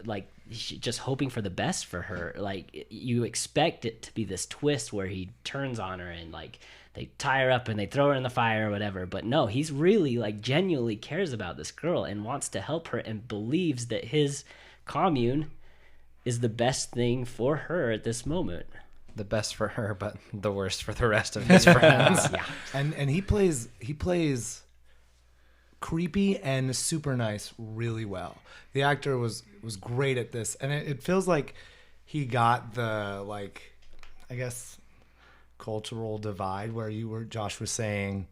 like just hoping for the best for her. Like you expect it to be this twist where he turns on her and like they tie her up and they throw her in the fire or whatever, but no, he's really like genuinely cares about this girl and wants to help her and believes that his commune is the best thing for her at this moment. The best for her, but the worst for the rest of his friends. Yeah. And he plays creepy and super nice really well. The actor was great at this, and it feels like he got the, like, I guess, cultural divide where Josh was saying,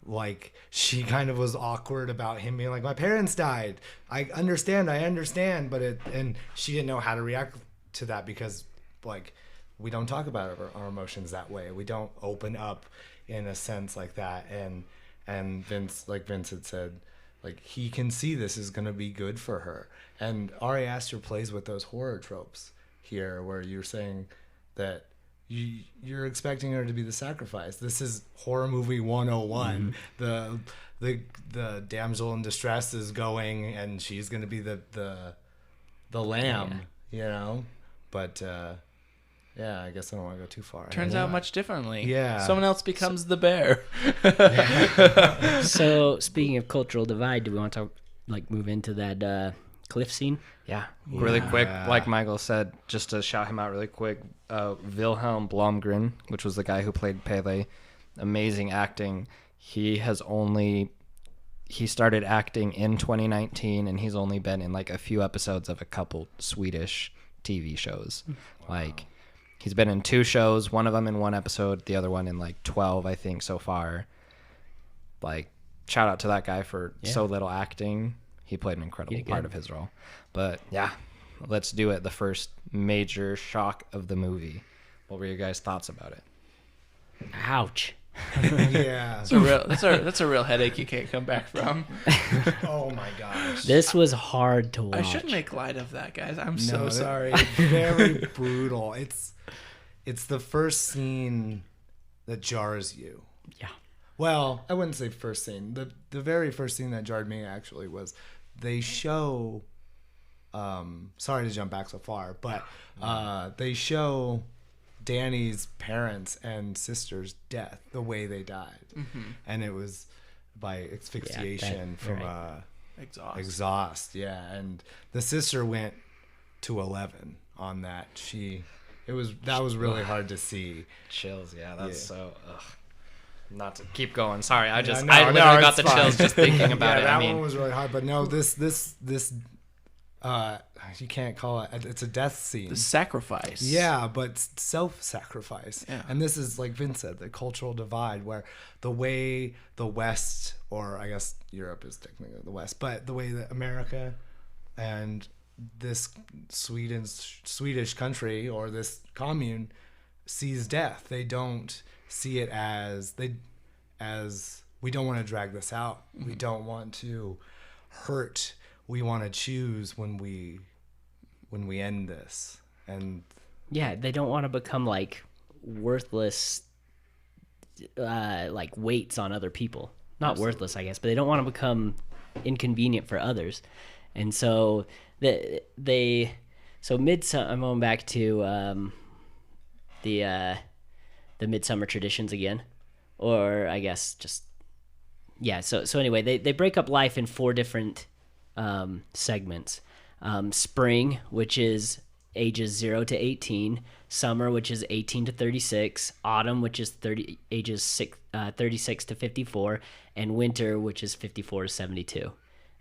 like, she kind of was awkward about him being like, my parents died. I understand, but and she didn't know how to react to that because, like, we don't talk about our emotions that way. We don't open up in a sense like that. And Vince had said, like, he can see this is going to be good for her. And Ari Aster plays with those horror tropes here where you're saying that you're expecting her to be the sacrifice. This is horror movie 101. The damsel in distress is going, and she's going to be the lamb, But yeah, I guess I don't want to go too far. Turns out much differently. Yeah. Someone else becomes the bear. So speaking of cultural divide, do we want to like move into that cliff scene? Yeah, really quick, like Michael said, just to shout him out really quick, Wilhelm Blomgren, which was the guy who played Pele, amazing acting. He started acting in 2019, and he's only been in like a few episodes of a couple Swedish TV shows. Like, he's been in 2 shows, one of them in 1 episode, the other one in like 12, I think, so far. Like, shout out to that guy for so little acting. He played an incredible part of his role. But yeah, let's do it. The first major shock of the movie. What were your guys' thoughts about it? Ouch. Yeah. That's a real headache you can't come back from. Oh my gosh. This was hard to watch. I shouldn't make light of that, guys. I'm so sorry. Very brutal. It's the first scene that jars you. Yeah. Well, I wouldn't say first scene. The very first scene that jarred me actually was they show. Sorry to jump back so far, but they show Danny's parents and sister's death, the way they died, and it was by asphyxiation from exhaust. Yeah, and the sister went to 11 on that. That was really hard to see. Chills. Yeah, that's so. Ugh. Not to keep going. Sorry, I literally got the chills just thinking about it. That one was really hard, but no, this you can't call it. It's a death scene. The sacrifice. Yeah, but self-sacrifice. Yeah. And this is, like Vince said, the cultural divide where the way the West, or I guess Europe is technically the West, but the way that America and this Swedish country or this commune sees death, they don't see it as we don't want to drag this out. We don't want to hurt. We want to choose when we end this. And yeah, they don't want to become like worthless like weights on other people. Not worthless, I guess, but they don't want to become inconvenient for others. And so Midsommar, I'm going back to the Midsommar traditions again, or I guess just so anyway, they break up life in 4 different segments. Spring, which is ages 0 to 18, summer, which is 18 to 36, autumn, which is ages 36 to 54, and winter, which is 54 to 72.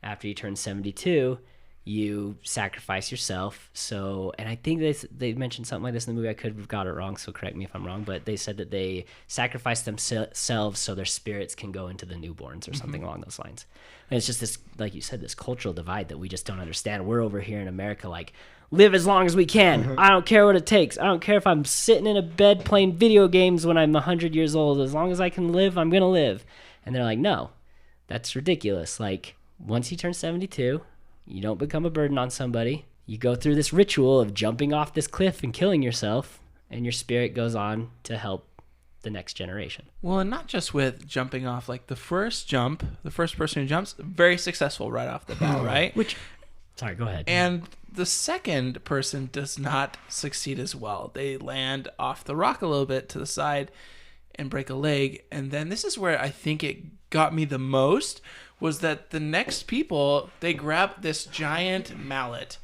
After you turn 72, you sacrifice yourself. So, and I think they mentioned something like this in the movie. I could have got it wrong, so correct me if I'm wrong, but they said that they sacrifice themselves so their spirits can go into the newborns or something along those lines. And it's just this, like you said, this cultural divide that we just don't understand. We're over here in America like, live as long as we can. I don't care what it takes. I don't care if I'm sitting in a bed playing video games when I'm 100 years old. As long as I can live, I'm going to live. And they're like, no, that's ridiculous. Like, once you turn 72, you don't become a burden on somebody. You go through this ritual of jumping off this cliff and killing yourself, and your spirit goes on to help the next generation. Well, and not just with jumping off, like the first person who jumps, very successful right off the bat, right? Sorry, go ahead. And the second person does not succeed as well. They land off the rock a little bit to the side and break a leg. And then this is where I think it got me the most, was that the next people, they grab this giant mallet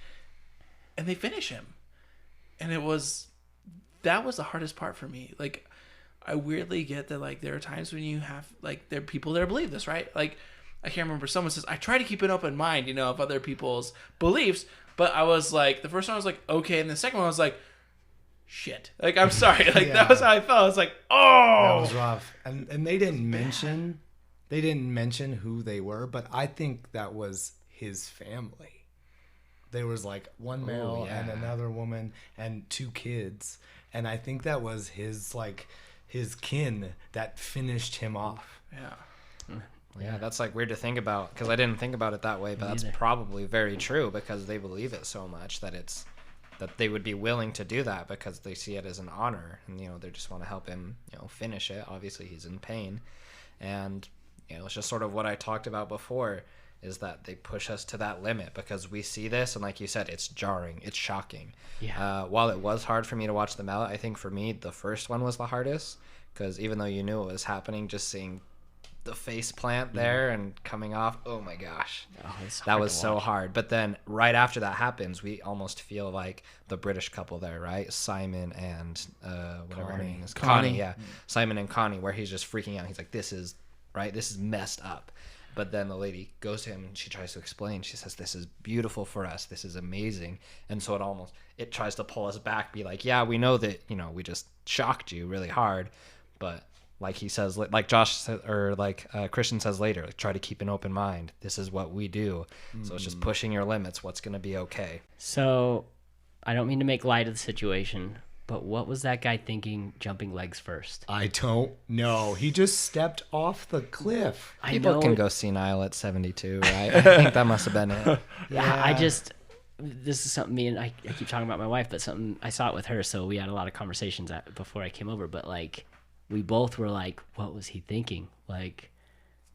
and they finish him. And that was the hardest part for me. Like, I weirdly get that, like, there are times when you have, like, there are people that believe this, right? Like, I can't remember, someone says, I try to keep an open mind, you know, of other people's beliefs, but I was like, the first one I was like, okay, and the second one I was like, shit. Like, I'm sorry. Like, Yeah. that was how I felt. I was like, oh! That was rough. And they didn't mention who they were, but I think that was his family. There was like one male and another woman and 2 kids. And I think that was his kin that finished him off. Yeah. Yeah, that's like weird to think about, because I didn't think about it that way, but that's probably very true, because they believe it so much that they would be willing to do that because they see it as an honor, and they just want to help him finish it. Obviously he's in pain, and it's just sort of what I talked about before, is that they push us to that limit because we see this, and like you said, it's jarring, it's shocking. While it was hard for me to watch the mallet, I think for me the first one was the hardest, because even though you knew it was happening, just seeing the face plant there and coming off, oh my gosh, that was so hard. But then right after that happens, we almost feel like the British couple there, right? Simon and whatever her name is, Connie. Yeah, Simon and Connie, where he's just freaking out. He's like, this is messed up. But then the lady goes to him and she tries to explain. She says, this is beautiful for us, this is amazing. And so it tries to pull us back, be like, yeah, we know that we just shocked you really hard, but like he says, like Josh said, or like Christian says later, like, try to keep an open mind. This is what we do. So it's just pushing your limits. What's going to be okay? So, I don't mean to make light of the situation, but what was that guy thinking jumping legs first? I don't know. He just stepped off the cliff. People can go senile at 72, right? I think that must have been it. Yeah. This is something I keep talking about my wife, but something I saw it with her, so we had a lot of conversations before I came over, but like, we both were like, what was he thinking? Like,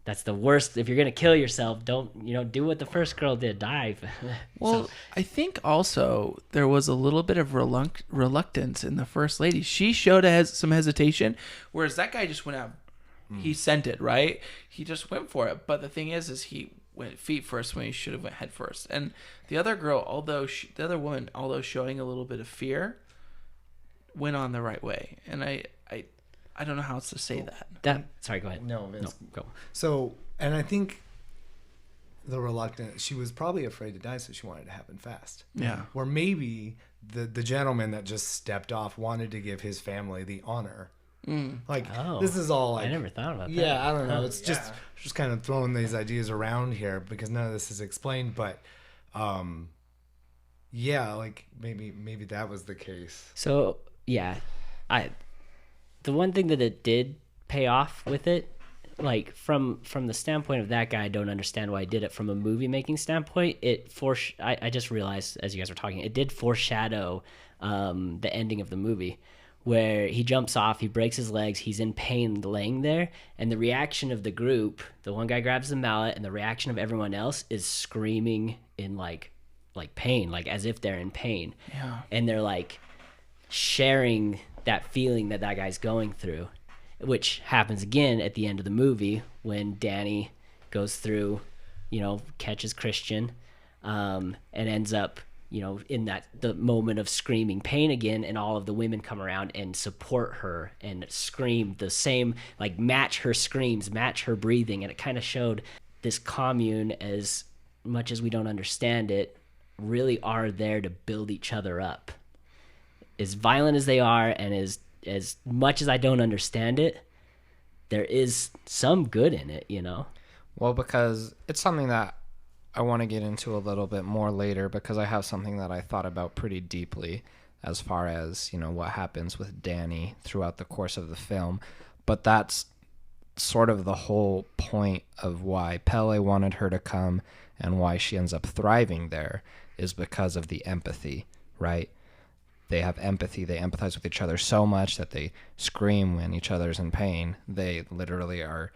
that's the worst. If you're going to kill yourself, don't, do what the first girl did, dive. Well, I think also there was a little bit of reluctance in the first lady. She showed some hesitation, whereas that guy just went out. He sent it, right? He just went for it. But the thing is he went feet first when he should have went head first. And the other girl, although showing a little bit of fear, went on the right way. And I don't know how else to say that. Sorry, go ahead. No, Vince. No, go. So, and I think the reluctance, she was probably afraid to die, so she wanted it to happen fast. Yeah. Or maybe the gentleman that just stepped off wanted to give his family the honor. Like, this is all like... I never thought about that. Yeah, I don't know. It's just kind of throwing these ideas around here because none of this is explained, but... yeah, like maybe that was the case. So, yeah, the one thing that it did pay off with it, like from the standpoint of that guy, I don't understand why he did it. From a movie making standpoint, I just realized as you guys were talking, it did foreshadow the ending of the movie, where he jumps off, he breaks his legs, he's in pain laying there, and the reaction of the group, the one guy grabs the mallet, and the reaction of everyone else is screaming in like pain, like as if they're in pain. Yeah. And they're like sharing that feeling that guy's going through, which happens again at the end of the movie when Danny goes through, catches Christian, and ends up, in the moment of screaming pain again, and all of the women come around and support her and scream the same, like match her screams, match her breathing. And it kind of showed this commune, as much as we don't understand it, really are there to build each other up. As violent as they are, and as much as I don't understand it, there is some good in it, Well, because it's something that I want to get into a little bit more later, because I have something that I thought about pretty deeply as far as, what happens with Danny throughout the course of the film. But that's sort of the whole point of why Pele wanted her to come and why she ends up thriving there is because of the empathy, right? They have empathy. They empathize with each other so much that they scream when each other's in pain. They literally are,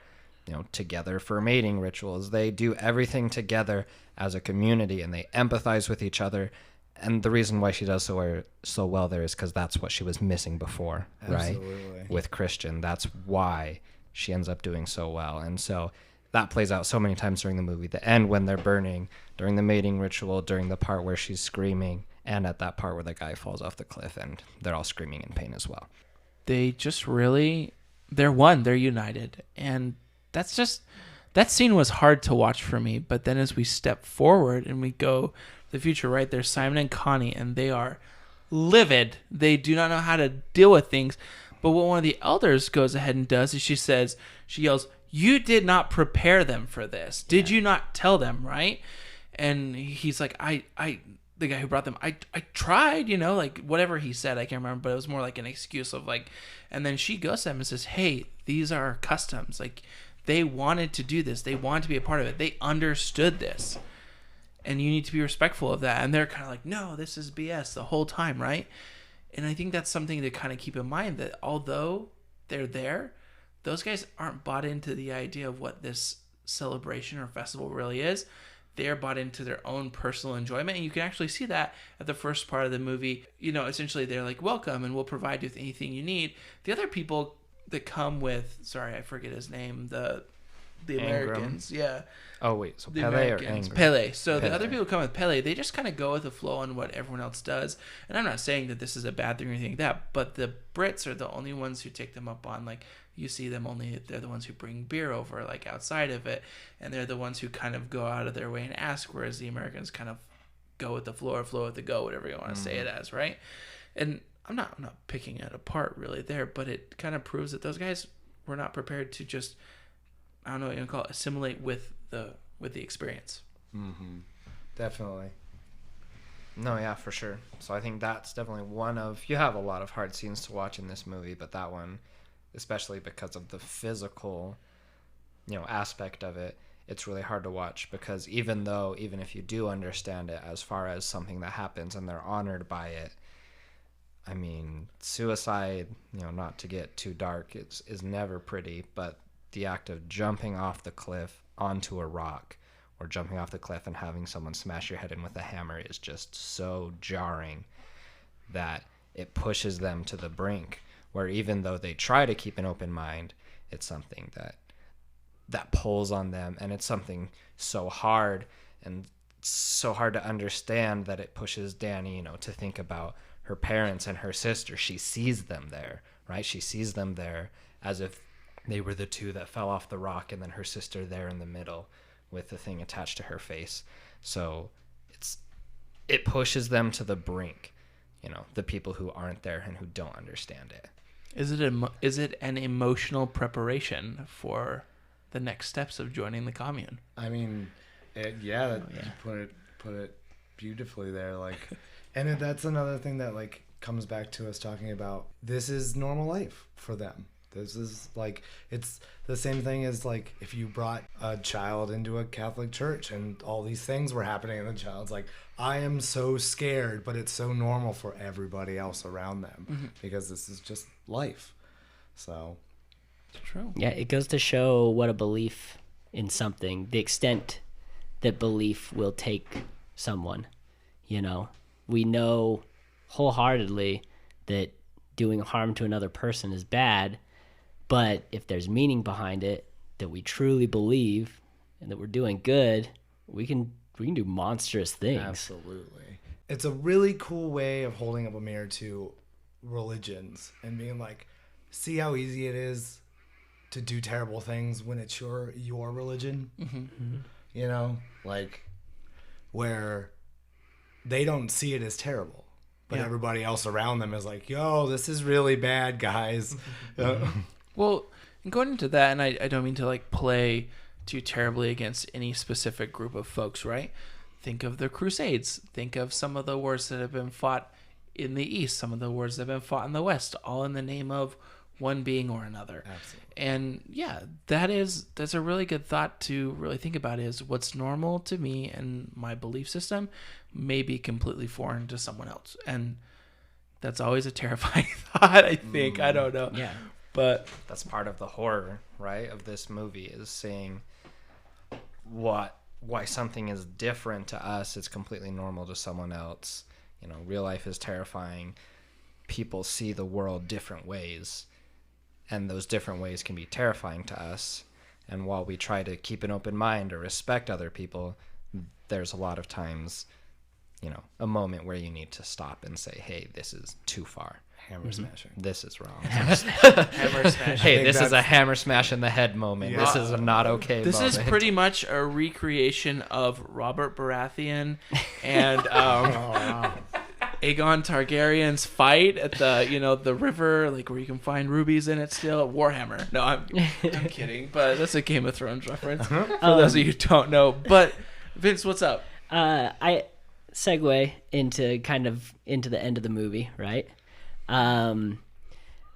together for mating rituals. They do everything together as a community, and they empathize with each other. And the reason why she does so well there is because that's what she was missing before, right? Absolutely. With Christian. That's why she ends up doing so well. And so that plays out so many times during the movie. The end when they're burning, during the mating ritual, during the part where she's screaming, and at that part where the guy falls off the cliff and they're all screaming in pain as well. They just really, they're one, they're united. And that scene was hard to watch for me. But then as we step forward and we go to the future, right, there's Simon and Connie, and they are livid. They do not know how to deal with things. But what one of the elders goes ahead and does is she yells, "You did not prepare them for this. Did you not tell them?" Right? And he's like, the guy who brought them, I tried, like whatever he said, I can't remember, but it was more like an excuse of like, and then she goes to him and says, "Hey, these are our customs. Like, they wanted to do this. They wanted to be a part of it. They understood this. And you need to be respectful of that." And they're kind of like, "No, this is BS," the whole time, right? And I think that's something to kind of keep in mind, that although they're there, those guys aren't bought into the idea of what this celebration or festival really is. They're bought into their own personal enjoyment. And you can actually see that at the first part of the movie. Essentially they're like, "Welcome, and we'll provide you with anything you need." The other people that come with, sorry, I forget his name, the Americans. Yeah. Oh, wait. So The Pele or Americans. Angry? Pele. So Pele. the other people come with Pele, they just kind of go with the flow on what everyone else does. And I'm not saying that this is a bad thing or anything like that, but the Brits are the only ones who take them up on, like, you see them only, they're the ones who bring beer over, like, outside of it. And they're the ones who kind of go out of their way and ask, whereas the Americans kind of go with the flow or flow with the go, whatever you want to say it as, right? And I'm not picking it apart really there, but it kind of proves that those guys were not prepared to just, I don't know what you call it, assimilate with the experience. Mm-hmm. Definitely. No, yeah, for sure. So I think that's definitely one of, you have a lot of hard scenes to watch in this movie, but that one, especially because of the physical, aspect of it, it's really hard to watch, because even if you do understand it as far as something that happens and they're honored by it, I mean, suicide, not to get too dark, is never pretty, but the act of jumping off the cliff onto a rock, or jumping off the cliff and having someone smash your head in with a hammer, is just so jarring that it pushes them to the brink, where even though they try to keep an open mind, it's something that pulls on them, and it's something so hard and so hard to understand that it pushes Danny, to think about her parents and her sister. She sees them there, right? She sees them there as if they were the two that fell off the rock, and then her sister there in the middle with the thing attached to her face. So it pushes them to the brink, the people who aren't there and who don't understand it. Is it an emotional preparation for the next steps of joining the commune? I mean, you put it beautifully there. Like, and that's another thing that like comes back to us talking about, this is normal life for them. This is like, it's the same thing as like if you brought a child into a Catholic church and all these things were happening and the child's like, "I am so scared," but it's so normal for everybody else around them, because this is just life. So It's true. Yeah, it goes to show what a belief in something, the extent that belief will take someone. We know wholeheartedly that doing harm to another person is bad, but if there's meaning behind it, that we truly believe and that we're doing good, we can do monstrous things. Absolutely. It's a really cool way of holding up a mirror to religions and being like, see how easy it is to do terrible things when it's your religion. Like where they don't see it as terrible, but everybody else around them is like, "Yo, this is really bad, guys." Well, and going into that, and I don't mean to like play too terribly against any specific group of folks, right? Think of the Crusades. Think of some of the wars that have been fought in the East, some of the wars that have been fought in the West, all in the name of one being or another. Absolutely. And yeah, that's a really good thought to really think about, is what's normal to me and my belief system may be completely foreign to someone else. And that's always a terrifying thought, I think. I don't know. Yeah. But That's part of the horror, right, of this movie, is seeing why something is different to us. It's completely normal to someone else. You know, real life is terrifying. People see the world different ways, and those different ways can be terrifying to us. And while we try to keep an open mind or respect other people, there's a lot of times, you know, a moment where you need to stop and say, hey, this is too far. Hammer smashing. This is wrong. hammer smash. Hey, think this is that's- a hammer smash in the head moment. Yeah. This is a not okay This moment. is pretty much a recreation of Robert Baratheon and Aegon Targaryen's fight at the river, like where you can find rubies in it still. Warhammer. No, I'm kidding, but that's a Game of Thrones reference for those of you who don't know. But Vince, what's up? I segue into the end of the movie, right? I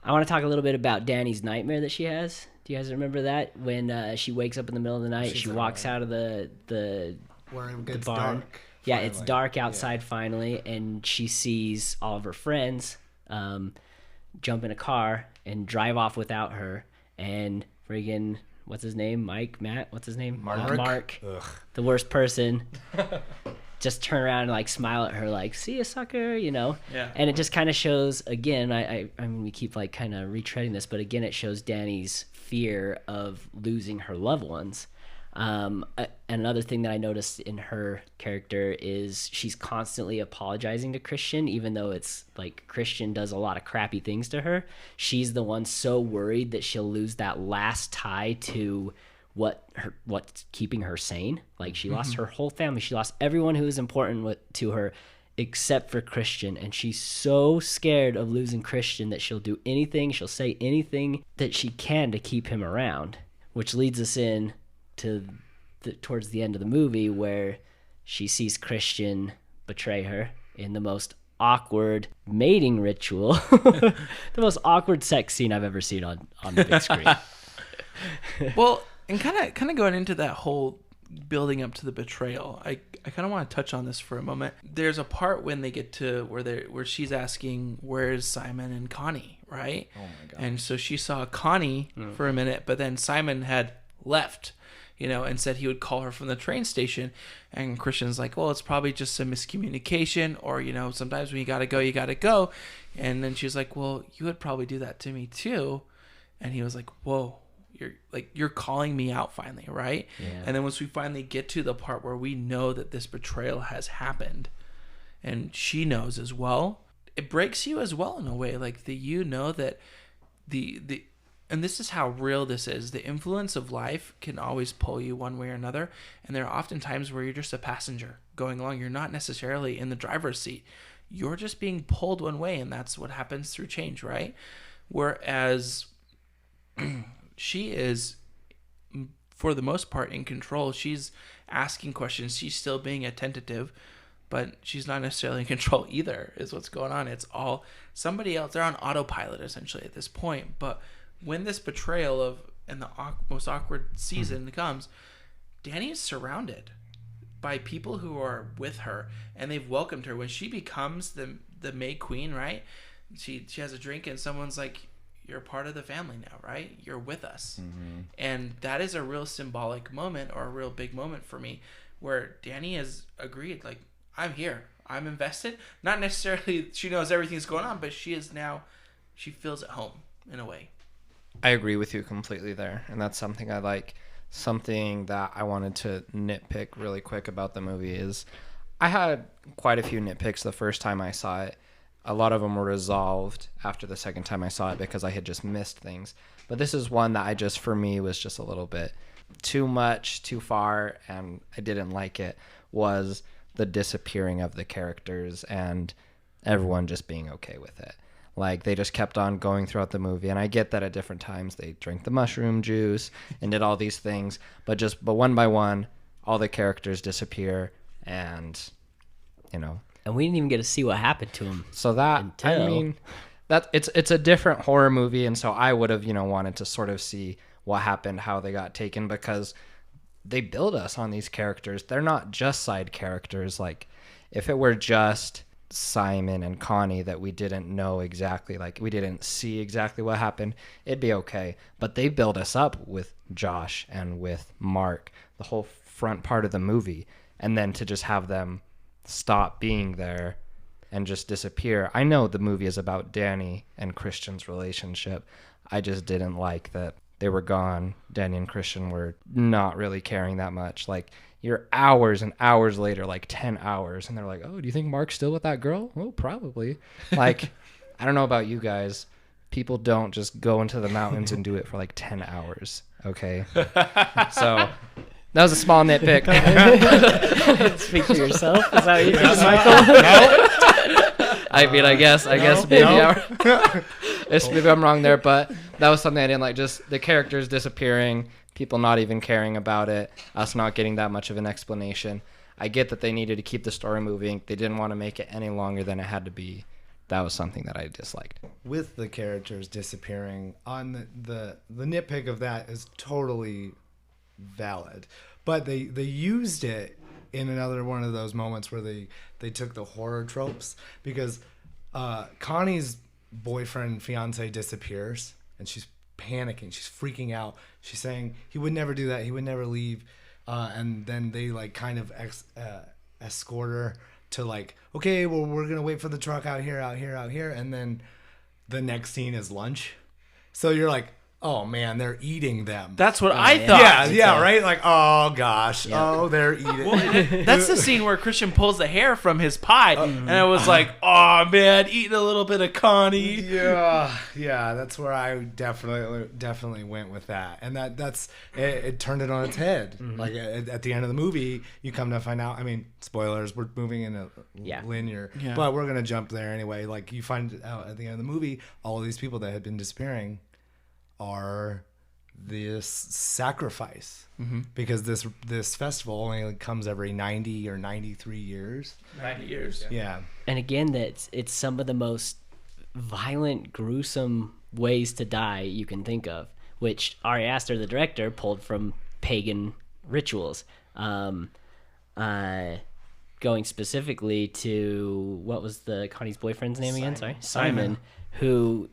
want to talk a little bit about Dany's nightmare that she has. Do you guys remember that? When she wakes up in the middle of the night, she walks out of the Where it gets barn. dark. Yeah, it's finally. dark outside finally, and she sees all of her friends jump in a car and drive off without her. And friggin', what's his name? Matt? What's his name? Mark. Ugh. The worst person. Just turn around and like smile at her, like, see ya, sucker, you know? Yeah. And it just kind of shows, again, I mean, we keep like kind of retreading this, but again, it shows Dany's fear of losing her loved ones. And another thing that I noticed in her character is she's constantly apologizing to Christian, even though it's like Christian does a lot of crappy things to her. She's the one so worried that she'll lose that last tie to what's keeping her sane. Like she lost her whole family. She lost everyone who was important to her except for Christian. And she's so scared of losing Christian that she'll do anything, she'll say anything that she can to keep him around, which leads us in to towards the end of the movie where she sees Christian betray her in the most awkward mating ritual. The most awkward sex scene I've ever seen on the big screen. Well, and kind of going into that whole building up to the betrayal, I kind of want to touch on this for a moment. There's a part when they get to where she's asking, where's Simon and Connie, right? Oh my god. And so she saw Connie for a minute, but then Simon had left, and said he would call her from the train station. And Christian's like, well, it's probably just a miscommunication, or, sometimes when you got to go, you got to go. And then she's like, well, you would probably do that to me too. And he was like, whoa, you're calling me out finally, right? Yeah. And then once we finally get to the part where we know that this betrayal has happened, and she knows as well, it breaks you as well in a way, like that that and this is how real this is. The influence of life can always pull you one way or another. And there are often times where you're just a passenger going along. You're not necessarily in the driver's seat. You're just being pulled one way, and that's what happens through change, right? Whereas she is, for the most part, in control. She's asking questions. She's still being attentive, but she's not necessarily in control either, is what's going on. It's all somebody else. They're on autopilot, essentially, at this point. But when this betrayal and the most awkward season comes, Dany is surrounded by people who are with her, and they've welcomed her. When she becomes the May Queen, right? She has a drink, and someone's like, you're part of the family now, right? You're with us. Mm-hmm. And that is a real symbolic moment, or a real big moment for me, where Dany has agreed, like, I'm here. I'm invested. Not necessarily she knows everything's going on, but she feels at home in a way. I agree with you completely there, and that's something I like. Something that I wanted to nitpick really quick about the movie is I had quite a few nitpicks the first time I saw it. A lot of them were resolved after the second time I saw it because I had just missed things. But this is one that for me, was just a little bit too much, too far, and I didn't like it, was the disappearing of the characters and everyone just being okay with it. Like, they just kept on going throughout the movie, and I get that at different times they drank the mushroom juice and did all these things, but one by one, all the characters disappear, and And we didn't even get to see what happened to him. so that that it's a different horror movie, and so I would have wanted to sort of see what happened, how they got taken, because they build us on these characters. They're not just side characters. Like if it were just Simon and Connie that we didn't know exactly, like we didn't see exactly what happened, it'd be okay. But they build us up with Josh and with Mark, the whole front part of the movie, and then to just have them stop being there and just disappear. I know the movie is about Danny and Christian's relationship. I just didn't like that they were gone. Danny and Christian were not really caring that much. Like, you're hours and hours later, like 10 hours, and they're like, oh, do you think Mark's still with that girl? Oh, probably. Like, I don't know about you guys. People don't just go into the mountains and do it for like 10 hours, okay? So that was a small nitpick. Speak for yourself. Is that what you think, Michael? I mean, I guess maybe I'm wrong there, but that was something I didn't like. Just the characters disappearing, people not even caring about it, us not getting that much of an explanation. I get that they needed to keep the story moving. They didn't want to make it any longer than it had to be. That was something that I disliked. With the characters disappearing, on the nitpick of that is totally valid, but they used it in another one of those moments where they took the horror tropes, because Connie's fiance disappears, and she's panicking, she's freaking out, she's saying he would never do that, he would never leave, and then they like kind of escort her to like, okay, well, we're gonna wait for the truck out here, and then the next scene is lunch, so you're like, oh man, they're eating them. That's what I thought. Yeah, right? Like, oh gosh, Yeah. oh, they're eating. Well, that's the scene where Christian pulls the hair from his pie, and I was like, oh man, eating a little bit of Connie. Yeah, that's where I definitely went with that, and that's it turned it on its head. Mm-hmm. Like at the end of the movie, you come to find out. I mean, spoilers. We're moving in a linear, but we're gonna jump there anyway. Like you find out at the end of the movie, all of these people that had been disappearing are this sacrifice, because this festival only comes every 90 or 93 years. 90 years. Yeah. And again, it's some of the most violent, gruesome ways to die you can think of, which Ari Aster, the director, pulled from pagan rituals. Going specifically to, what was Connie's boyfriend's name again? Sorry, Simon. Who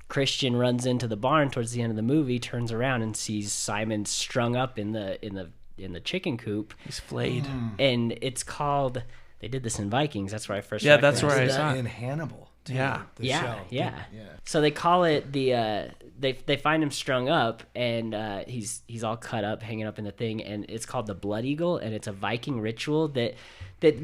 Christian runs into the barn towards the end of the movie, turns around and sees Simon strung up in the chicken coop. He's flayed. And it's called, they did this in Vikings. That's where I first that's where I recognized saw it. In Hannibal. Too, Yeah. the show. Yeah. So they call it they find him strung up, and he's all cut up, hanging up in the thing, and it's called the Blood Eagle, and it's a Viking ritual that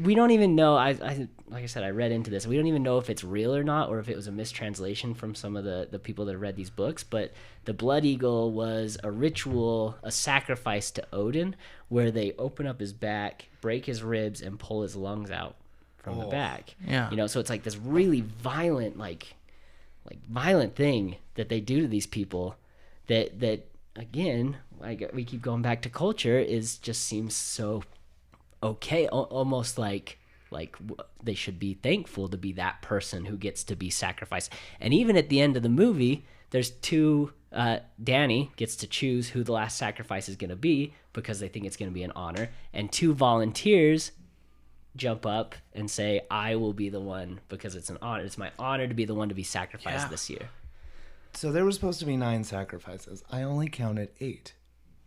we don't even know. I like I said, I read into this. We don't even know if it's real or not, or if it was a mistranslation from some of the people that read these books. But the Blood Eagle was a ritual, a sacrifice to Odin, where they open up his back, break his ribs, and pull his lungs out from the back. Yeah. So it's like this really violent, like violent thing that they do to these people that again, like we keep going back to culture, is just seems so okay, almost like they should be thankful to be that person who gets to be sacrificed. And even at the end of the movie, there's two Danny gets to choose who the last sacrifice is going to be, because they think it's going to be an honor, and two volunteers jump up and say, I will be the one, because it's an honor. It's my honor to be the one to be sacrificed this year. So there were supposed to be 9 sacrifices. I only counted 8.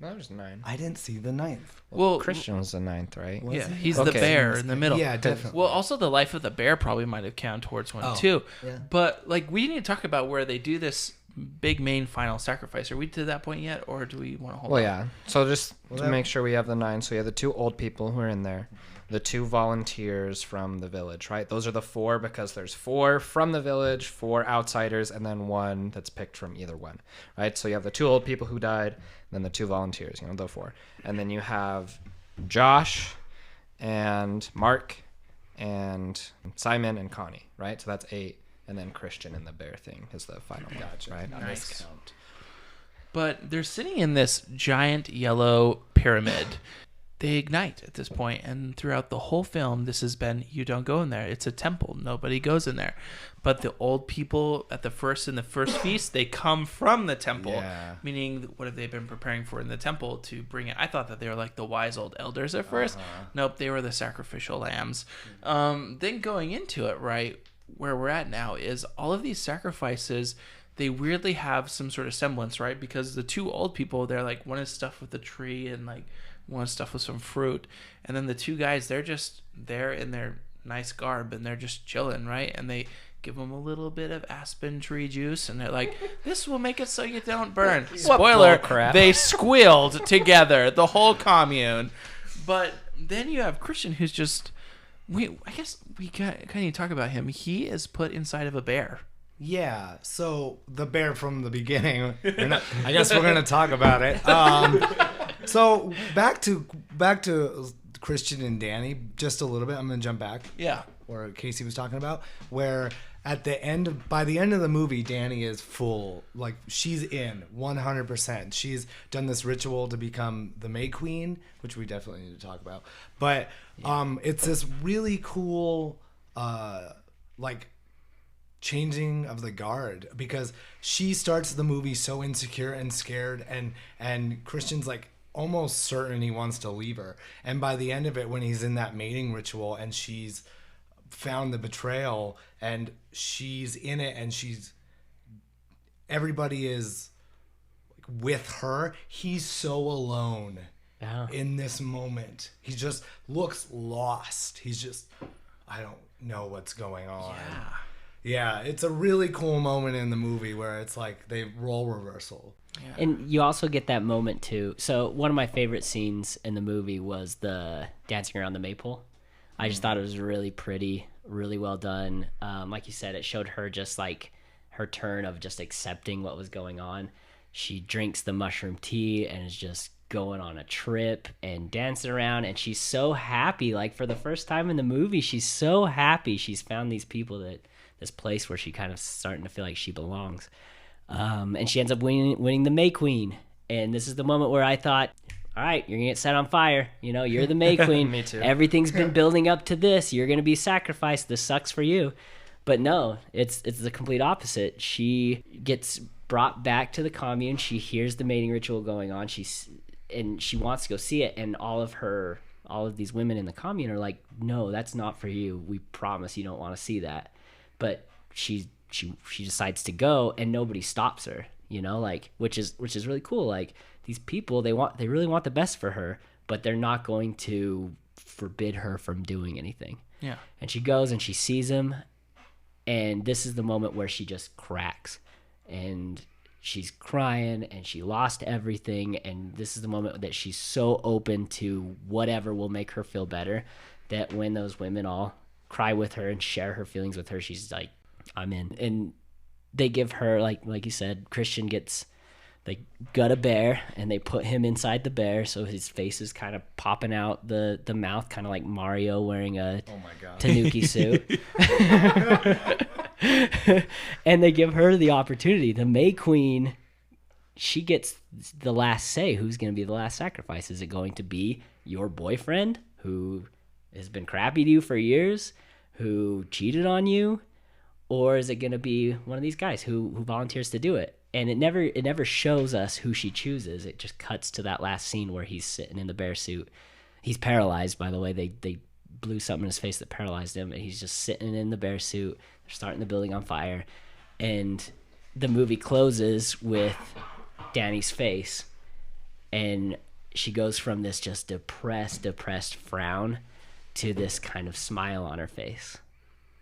No, there's 9. I didn't see the 9th. Well, Christian was the 9th, right? yeah, he's Okay. the bear in the middle. Yeah, definitely. Well, also the life of the bear probably might have counted towards one too. Yeah. But like, we need to talk about where they do this big main final sacrifice. Are we to that point yet, or do we want to hold? Well, on? yeah. So just to make sure we have the 9, so you have the 2 old people who are in there, the 2 volunteers from the village, right? Those are the 4, because there's 4 from the village, 4 outsiders, and then 1 that's picked from either one, right? So you have the 2 old people who died, then the 2 volunteers, the 4. And then you have Josh and Mark and Simon and Connie, right? So that's 8. And then Christian and the bear thing is the final one, right? Nice count. But they're sitting in this giant yellow pyramid. they ignite at this point, and throughout the whole film, this has been, you don't go in there. It's a temple. Nobody goes in there. But the old people in the first feast, they come from the temple, meaning what have they been preparing for in the temple to bring it? I thought that they were like the wise old elders at first. Nope, they were the sacrificial lambs. Then going into it, right, where we're at now is all of these sacrifices, they weirdly have some sort of semblance, right? Because the two old people, they're like, one is stuffed with a tree and like one is stuffed with some fruit. And then the two guys, they're in their nice garb and they're just chilling, right? And they give them a little bit of aspen tree juice and they're like, this will make it so you don't burn. Spoiler, they squealed together, the whole commune. But then you have Christian, who's just, I guess we kind of need to talk about him. He is put inside of a bear. Yeah, so the bear from the beginning. I guess we're gonna talk about it. So back to Christian and Danny just a little bit. I'm gonna jump back. Yeah. Where Casey was talking about, where by the end of the movie, Danny is full, like she's in 100%. She's done this ritual to become the May Queen, which we definitely need to talk about. But it's this really cool, like, changing of the guard, because she starts the movie so insecure and scared, and Christian's like almost certain he wants to leave her, and by the end of it, when he's in that mating ritual and she's found the betrayal and she's in it and everybody is with her, he's so alone in this moment. He just looks lost. He's just, I don't know what's going on. Yeah, it's a really cool moment in the movie where it's like they role reversal. Yeah. And you also get that moment too. So one of my favorite scenes in the movie was the dancing around the maypole. I just thought it was really pretty, really well done. Like you said, it showed her just like her turn of just accepting what was going on. She drinks the mushroom tea and is just going on a trip and dancing around, and she's so happy. Like for the first time in the movie, she's so happy. She's found these people, this place where she kind of starting to feel like she belongs. And she ends up winning the May Queen. And this is the moment where I thought, all right, you're going to get set on fire. You know, you're the May Queen. Me too. Everything's been building up to this. You're going to be sacrificed. This sucks for you. But no, it's the complete opposite. She gets brought back to the commune. She hears the mating ritual going on. She wants to go see it. And all of these women in the commune are like, no, that's not for you. We promise you don't want to see that. But she decides to go, and nobody stops her, you know, like which is really cool. Like these people, they really want the best for her, but they're not going to forbid her from doing anything. Yeah. And she goes and she sees him, and this is the moment where she just cracks, and she's crying, and she lost everything, and this is the moment that she's so open to whatever will make her feel better, that when those women all cry with her and share her feelings with her, she's like, I'm in. And they give her, like you said, Christian they gut a bear and they put him inside the bear, so his face is kind of popping out the mouth, kind of like Mario wearing a Tanuki suit. And they give her the opportunity. The May Queen, she gets the last say. Who's going to be the last sacrifice? Is it going to be your boyfriend who has been crappy to you for years, who cheated on you, or is it going to be one of these guys who volunteers to do it? And it never shows us who she chooses. It just cuts to that last scene where he's sitting in the bear suit. He's paralyzed, by the way. They blew something in his face that paralyzed him, and he's just sitting in the bear suit. They're starting the building on fire, and the movie closes with Danny's face, and she goes from this just depressed frown to this kind of smile on her face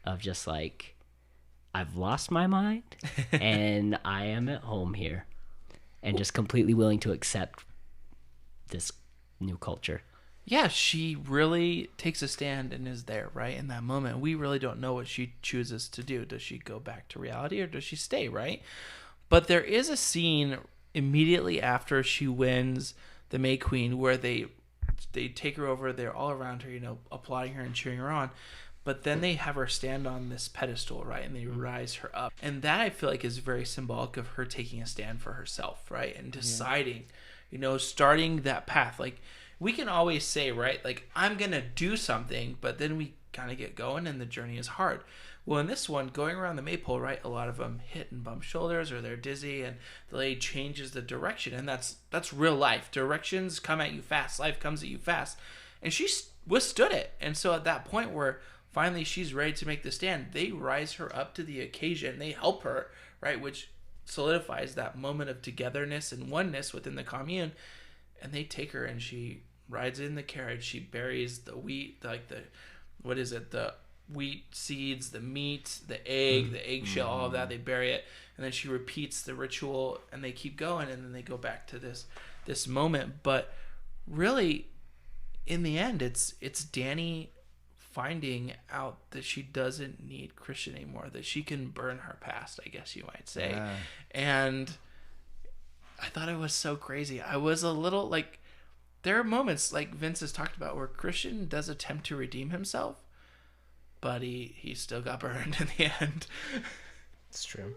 of just like, I've lost my mind and I am at home here, and just completely willing to accept this new culture. Yeah, she really takes a stand and is there, right, in that moment. We really don't know what she chooses to do. Does she go back to reality or does she stay, right? But there is a scene immediately after she wins the May Queen where they take her over. They're all around her, you know, applauding her and cheering her on. But then they have her stand on this pedestal, right? And they rise her up. And that, I feel like, is very symbolic of her taking a stand for herself, right? And deciding, you know, starting that path. Like, we can always say, right, like, I'm going to do something, but then we kind of get going and the journey is hard. Well, in this one, going around the maypole, right, a lot of them hit and bump shoulders or they're dizzy and the lady changes the direction. And that's real life. Directions come at you fast. Life comes at you fast. And she withstood it. And so at that point where finally she's ready to make the stand, they rise her up to the occasion. They help her, right, which solidifies that moment of togetherness and oneness within the commune. And they take her and she rides in the carriage. She buries the wheat, like the wheat seeds, the meat, the eggshell, all of that. They bury it, and then she repeats the ritual, and they keep going, and then they go back to this moment. But really, in the end, it's Dani finding out that she doesn't need Christian anymore, that she can burn her past, I guess you might say. Yeah. And I thought it was so crazy. I was a little like, there are moments like Vince has talked about where Christian does attempt to redeem himself, but he still got burned in the end. It's true.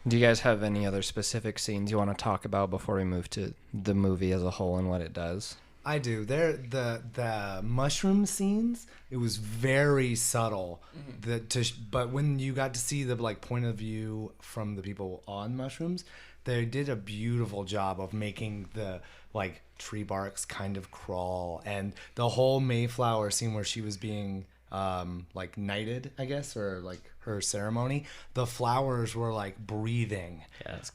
Do you guys have any other specific scenes you want to talk about before we move to the movie as a whole and what it does? I do. The mushroom scenes, it was very subtle. But when you got to see the like point of view from the people on mushrooms, they did a beautiful job of making the like tree barks kind of crawl, and the whole Mayflower scene where she was being like knighted, I guess, or like her ceremony, the flowers were like breathing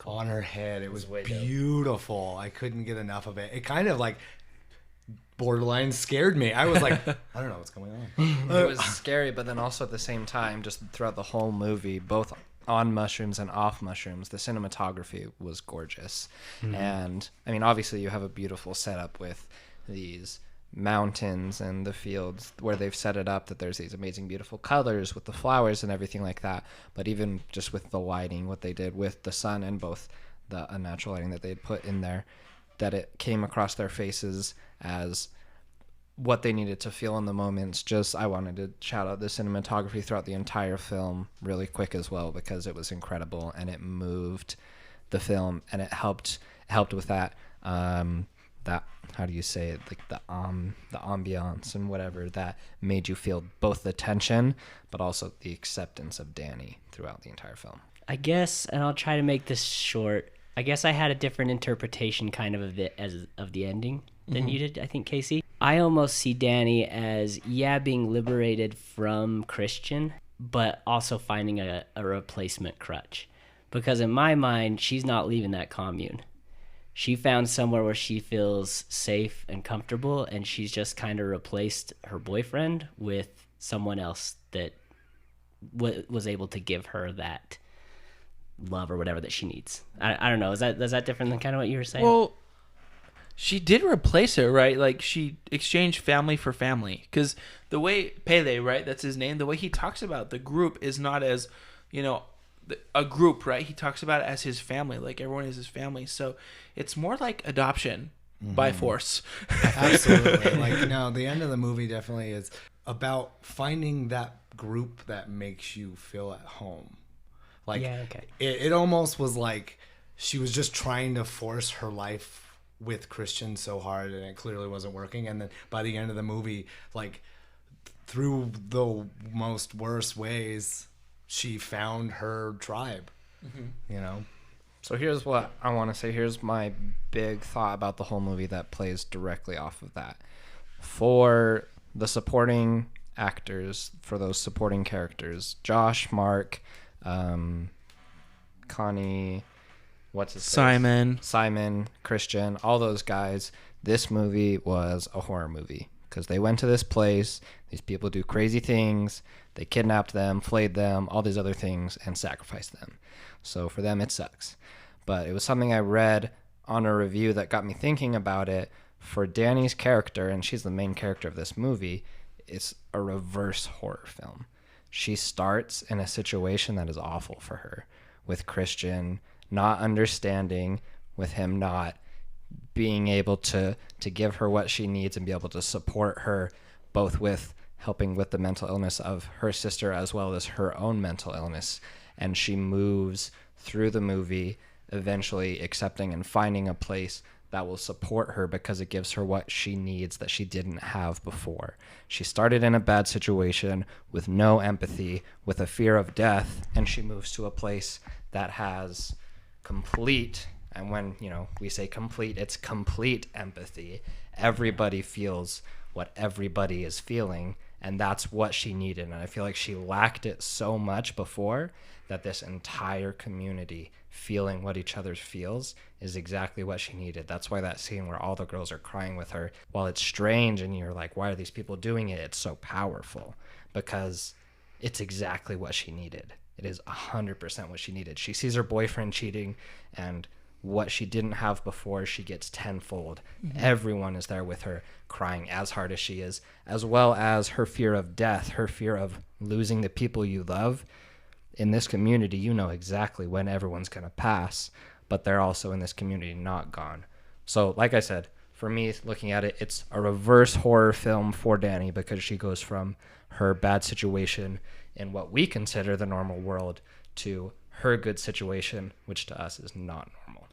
on her head. It was beautiful. I couldn't get enough of it. It kind of like borderline scared me. I was like, I don't know what's going on. It was scary, but then also at the same time, just throughout the whole movie, both on mushrooms and off mushrooms, the cinematography was gorgeous. And I mean, obviously you have a beautiful setup with these mountains and the fields where they've set it up, that there's these amazing beautiful colors with the flowers and everything like that. But even just with the lighting, what they did with the sun and both the unnatural lighting that they'd put in there, that it came across their faces as what they needed to feel in the moments. Just, I wanted to shout out the cinematography throughout the entire film really quick as well, because it was incredible and it moved the film, and it helped with that that, how do you say it, like the ambiance and whatever, that made you feel both the tension but also the acceptance of Dani throughout the entire film. I guess, and I'll try to make this short, I guess I had a different interpretation kind of the ending than you did, I think, Casey. I almost see Dani as, being liberated from Christian, but also finding a replacement crutch. Because in my mind, she's not leaving that commune. She found somewhere where she feels safe and comfortable, and she's just kind of replaced her boyfriend with someone else that was able to give her that love or whatever that she needs. I don't know. Is that different than kind of what you were saying? Well, she did replace her, right? Like, she exchanged family for family. Because the way Pele, right, that's his name, the way he talks about the group is not as, a group, right? He talks about it as his family. Like, everyone is his family. So it's more like adoption by force. Absolutely. Like, no, the end of the movie definitely is about finding that group that makes you feel at home. Like, it almost was like she was just trying to force her life with Christian so hard, and it clearly wasn't working. And then by the end of the movie, like, through the most worst ways, she found her tribe. So here's what I want to say. Here's my big thought about the whole movie that plays directly off of that. For the supporting actors, for those supporting characters, Josh, Mark, Connie, what's his Simon, Christian, all those guys, this movie was a horror movie, because they went to this place, these people do crazy things, they kidnapped them, flayed them, all these other things, and sacrificed them. So for them, it sucks. But it was something I read on a review that got me thinking about it. For Dani's character, and she's the main character of this movie, it's a reverse horror film. She starts in a situation that is awful for her, with Christian not understanding, with him not being able to give her what she needs and be able to support her, both with helping with the mental illness of her sister as well as her own mental illness. And she moves through the movie, eventually accepting and finding a place that will support her because it gives her what she needs that she didn't have before. She started in a bad situation with no empathy, with a fear of death, and she moves to a place that has complete, and when, we say complete, it's complete empathy. Everybody feels what everybody is feeling, and that's what she needed. And I feel like she lacked it so much before that this entire community feeling what each other feels is exactly what she needed. That's why that scene where all the girls are crying with her, while it's strange and you're like, why are these people doing it? It's so powerful because it's exactly what she needed. It is 100% what she needed. She sees her boyfriend cheating, and what she didn't have before, she gets tenfold. Everyone is there with her, crying as hard as she is, as well as her fear of death, her fear of losing the people you love. In this community, you know exactly when everyone's going to pass, but they're also in this community not gone. So, like I said, for me, looking at it, it's a reverse horror film for Dani because she goes from her bad situation in what we consider the normal world to her good situation, which to us is not normal.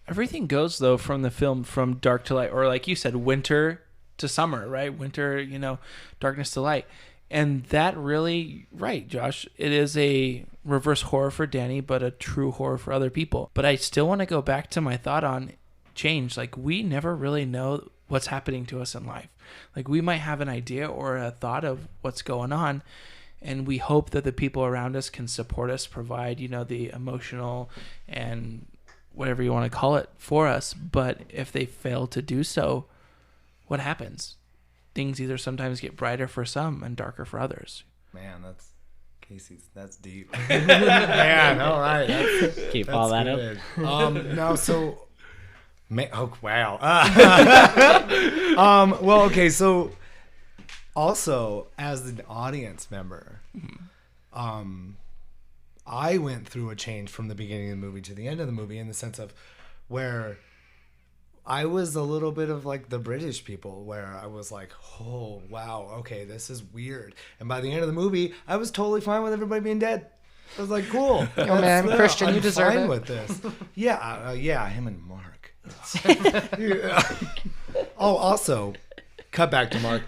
Everything goes, though, from the film from dark to light, or like you said, winter to summer, right? Winter, darkness to light. And that really, right, Josh, it is a reverse horror for Dani, but a true horror for other people. But I still want to go back to my thought on change. Like, we never really know what's happening to us in life. Like, we might have an idea or a thought of what's going on, and we hope that the people around us can support us, provide, the emotional and whatever you want to call it for us. But if they fail to do so, what happens? Things either sometimes get brighter for some and darker for others. Man, that's deep. Man, all right. Can you follow that good. Wow. Well, okay, so also as an audience member, I went through a change from the beginning of the movie to the end of the movie in the sense of where I was a little bit of like the British people, where I was like, oh, wow, okay, this is weird. And by the end of the movie, I was totally fine with everybody being dead. I was like, cool. Oh, man, Christian, I'm you deserve fine it. with this. Yeah, him and Mark. Yeah. Oh, also, cut back to Mark.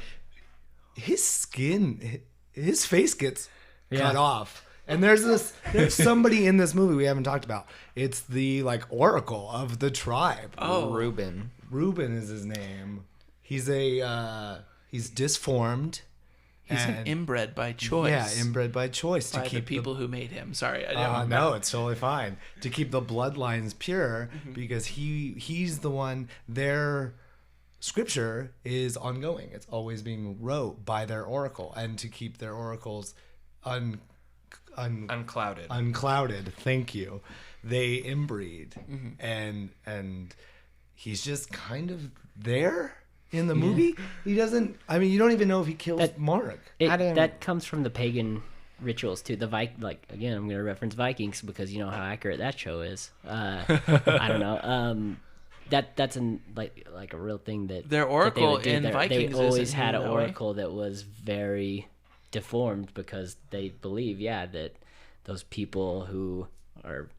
His skin, his face gets cut off. And there's somebody in this movie we haven't talked about. It's the oracle of the tribe. Oh, Reuben. Reuben is his name. He's he's disformed. He's an inbred by choice. Yeah, inbred by choice by to keep the people who made him. Sorry, I didn't. No, it's totally fine to keep the bloodlines pure because he's the one. Their scripture is ongoing. It's always being wrote by their oracle, and to keep their oracles unclouded. Thank you. They inbreed, and he's just kind of there in the movie. He doesn't. I mean, you don't even know if he kills Mark. That comes from the pagan rituals too. Again, I'm going to reference Vikings because you know how accurate that show is. I don't know. That's like a real thing that their oracle that they would do. in Vikings. They always had an oracle that was very deformed because they believe that those people who are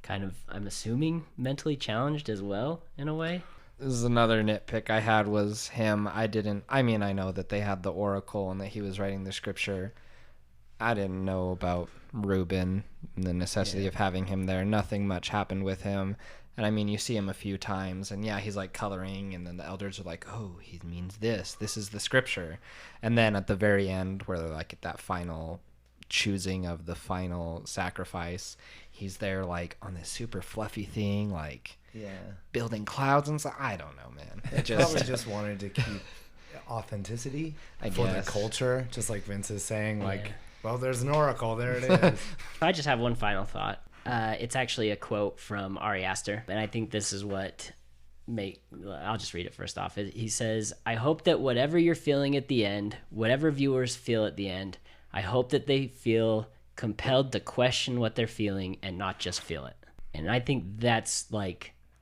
kind of, I'm assuming, mentally challenged as well in a way. This is another nitpick I had was him. I know that they had the oracle and that he was writing the scripture. I didn't know about Reuben and the necessity of having him there. Nothing much happened with him. And I mean, you see him a few times, and he's like coloring, and then the elders are like, oh, he means this. This is the scripture. And then at the very end, where they're like at that final choosing of the final sacrifice, he's there like on this super fluffy thing, building clouds and stuff. I don't know, man. It Probably just wanted to keep authenticity for guess. the culture, just like Vince is saying, well, there's an oracle, there it is. I just have one final thought. It's actually a quote from Ari Aster, and I think this is what I'll just read it first off. He says, I hope that whatever you're feeling at the end, whatever viewers feel at the end, I hope that they feel compelled to question what they're feeling and not just feel it. And I think that's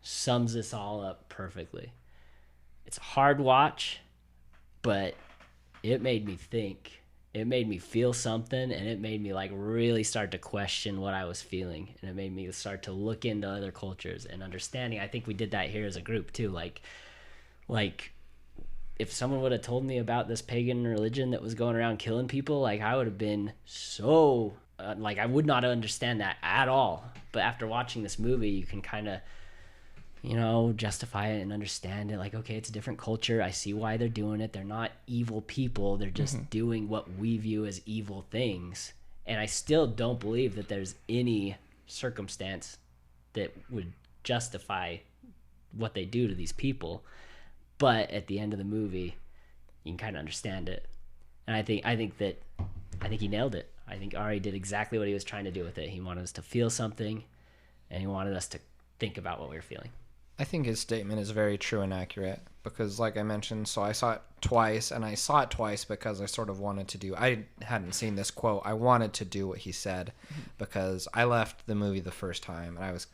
sums this all up perfectly. It's a hard watch, but it made me think it made me feel something, and it made me like really start to question what I was feeling, and it made me start to look into other cultures and understanding. I think we did that here as a group too. Like if someone would have told me about this pagan religion that was going around killing people, like I would have been so like I would not understand that at all. But after watching this movie, you can kind of, you know, justify it and understand it. Like, okay, it's a different culture. I see why they're doing it. They're not evil people. They're just doing what we view as evil things. And I still don't believe that there's any circumstance that would justify what they do to these people. But at the end of the movie, you can kind of understand it. And I think he nailed it. I think Ari did exactly what he was trying to do with it. He wanted us to feel something, and he wanted us to think about what we were feeling. I think his statement is very true and accurate because, like I mentioned, so I saw it twice, and I saw it twice because I sort of wanted to do, I hadn't seen this quote. I wanted to do what he said because I left the movie the first time, and I was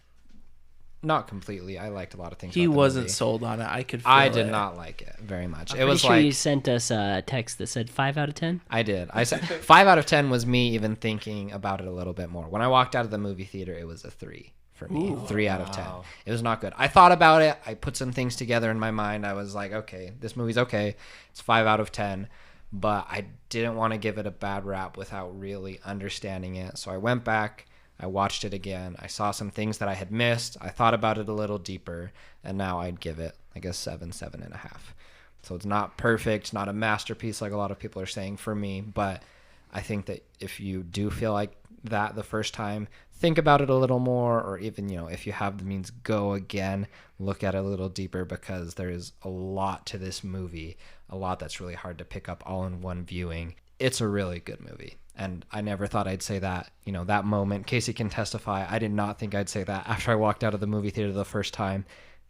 not completely. I liked a lot of things. He about the wasn't movie. sold on it. I could feel I did it. not like it very much. I'm It was pretty sure like you sent us a text that said 5 out of 10. I did. I said 5 out of 10 was me even thinking about it a little bit more. When I walked out of the movie theater, it was a 3 for me. 3 out of 10. It was not good. I thought about it. I put some things together in my mind. I was like, okay, this movie's okay. It's 5 out of 10. But I didn't want to give it a bad rap without really understanding it. So I went back. I watched it again. I saw some things that I had missed. I thought about it a little deeper. And now I'd give it like a 7.5. So it's not perfect, not a masterpiece like a lot of people are saying for me, but I think that if you do feel like that the first time, think about it a little more, or even, you know, if you have the means, go again, look at it a little deeper, because there is a lot to this movie, a lot that's really hard to pick up all in one viewing. It's a really good movie. And I never thought I'd say that, you know, that moment. Casey can testify. I did not think I'd say that after I walked out of the movie theater the first time.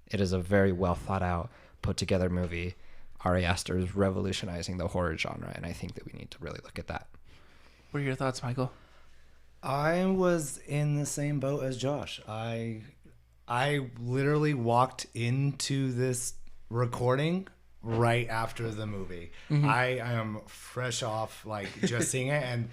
It is a very well thought out, put together movie. Ari Aster is revolutionizing the horror genre, and I think that we need to really look at that. What are your thoughts, Michael? I was in the same boat as Josh. I literally walked into this recording right after the movie. I am fresh off like just seeing it, and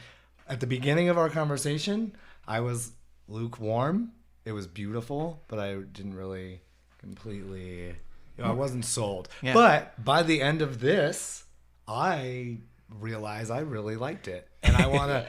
at the beginning of our conversation, I was lukewarm. It was beautiful, but I didn't really completely, you know, I wasn't sold. Yeah. But by the end of this, I realized I really liked it, and I want to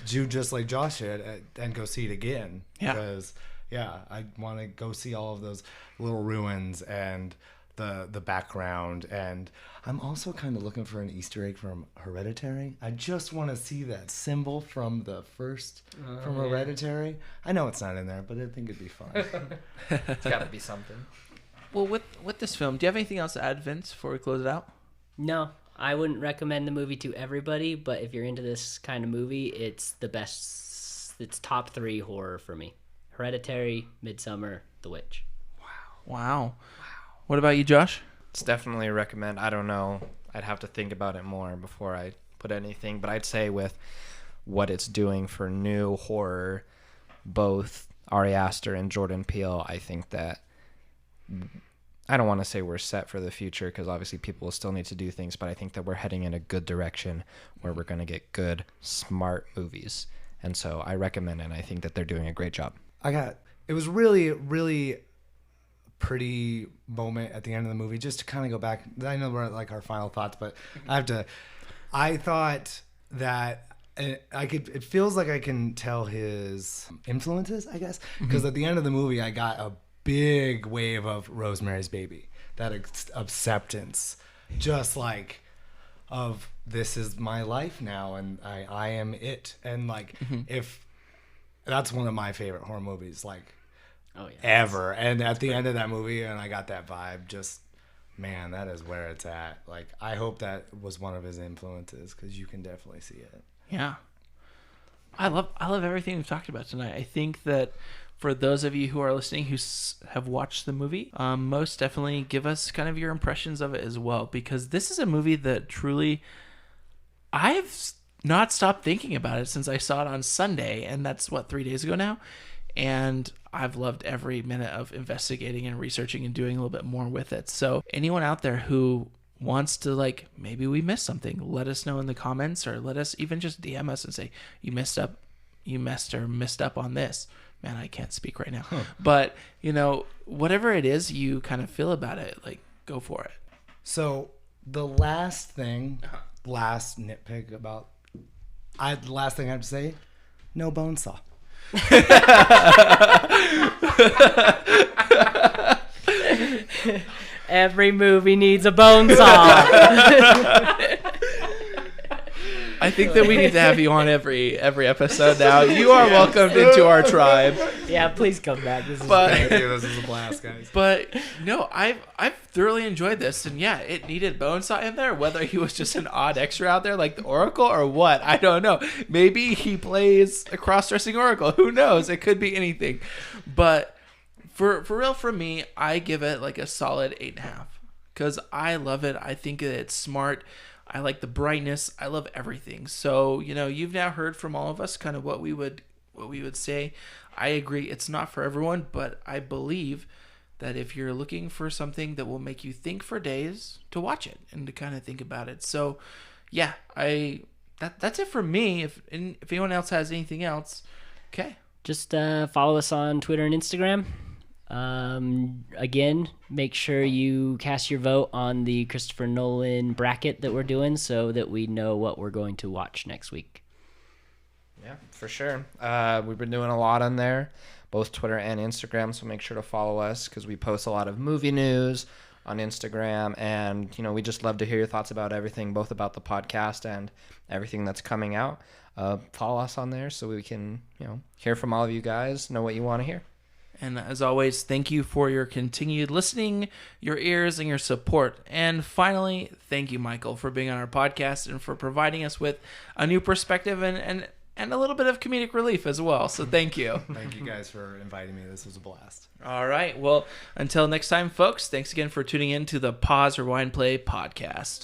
do just like Josh did and go see it again. Yeah. Because I want to go see all of those little ruins and the background, and I'm also kind of looking for an Easter egg from Hereditary. I just want to see that symbol from the first from Hereditary. I know it's not in there, but I think it'd be fun. It's got to be something. Well, with this film, do you have anything else to add, Vince, before we close it out? No, I wouldn't recommend the movie to everybody, but if you're into this kind of movie, it's the best. It's top 3 horror for me. Hereditary, Midsommar, The Witch. Wow. What about you, Josh? It's definitely a recommend. I don't know. I'd have to think about it more before I put anything. But I'd say with what it's doing for new horror, both Ari Aster and Jordan Peele, I think that, I don't want to say we're set for the future, because obviously people will still need to do things, but I think that we're heading in a good direction where we're going to get good, smart movies. And so I recommend it, and I think that they're doing a great job. It was really, really pretty moment at the end of the movie, just to kind of go back. I know we're at like our final thoughts, but I thought that it feels like I can tell his influences, I guess, because at the end of the movie I got a big wave of Rosemary's Baby, that acceptance, just like of this is my life now, and I am it, and like if that's one of my favorite horror movies, like ever. And at the end of that movie, and I got that vibe, just, man, that is where it's at. Like, I hope that was one of his influences, because you can definitely see it. Yeah. I love everything we've talked about tonight. I think that for those of you who are listening who have watched the movie, most definitely give us kind of your impressions of it as well, because this is a movie that truly, I've not stopped thinking about it since I saw it on Sunday, and that's 3 days ago now. And I've loved every minute of investigating and researching and doing a little bit more with it. So anyone out there who wants to, like, maybe we missed something, let us know in the comments, or let us even just DM us and say, you messed up on this. Man, I can't speak right now. But, you know, whatever it is you kind of feel about it, like, go for it. So the last nitpick about, the last thing I have to say, no bone saw. Every movie needs a bone saw. I think that we need to have you on every episode now. You are welcomed into our tribe. Yeah, please come back. This is Thank you. This is a blast, guys. But no, I've thoroughly enjoyed this, and yeah, it needed Bonesaw in there. Whether he was just an odd extra out there like the Oracle or what, I don't know. Maybe he plays a cross-dressing Oracle. Who knows? It could be anything. But for real, for me, I give it like a solid 8.5 because I love it. I think that it's smart. I like the brightness. I love everything. So, you know, you've now heard from all of us kind of what we would say. I agree. It's not for everyone, but I believe that if you're looking for something that will make you think for days, to watch it and to kind of think about it. So, yeah, that's it for me. If anyone else has anything else, okay. Just follow us on Twitter and Instagram. Again, make sure you cast your vote on the Christopher Nolan bracket that we're doing so that we know what we're going to watch next week. Yeah, for sure. We've been doing a lot on there, both Twitter and Instagram, so make sure to follow us because we post a lot of movie news on Instagram, and, you know, we just love to hear your thoughts about everything, both about the podcast and everything that's coming out. Follow us on there so we can, you know, hear from all of you guys, know what you want to hear. And as always, thank you for your continued listening, your ears, and your support. And finally, thank you, Michael, for being on our podcast and for providing us with a new perspective and a little bit of comedic relief as well. So thank you. Thank you guys for inviting me. This was a blast. All right. Well, until next time, folks, thanks again for tuning in to the Pause, Rewind, Play podcast.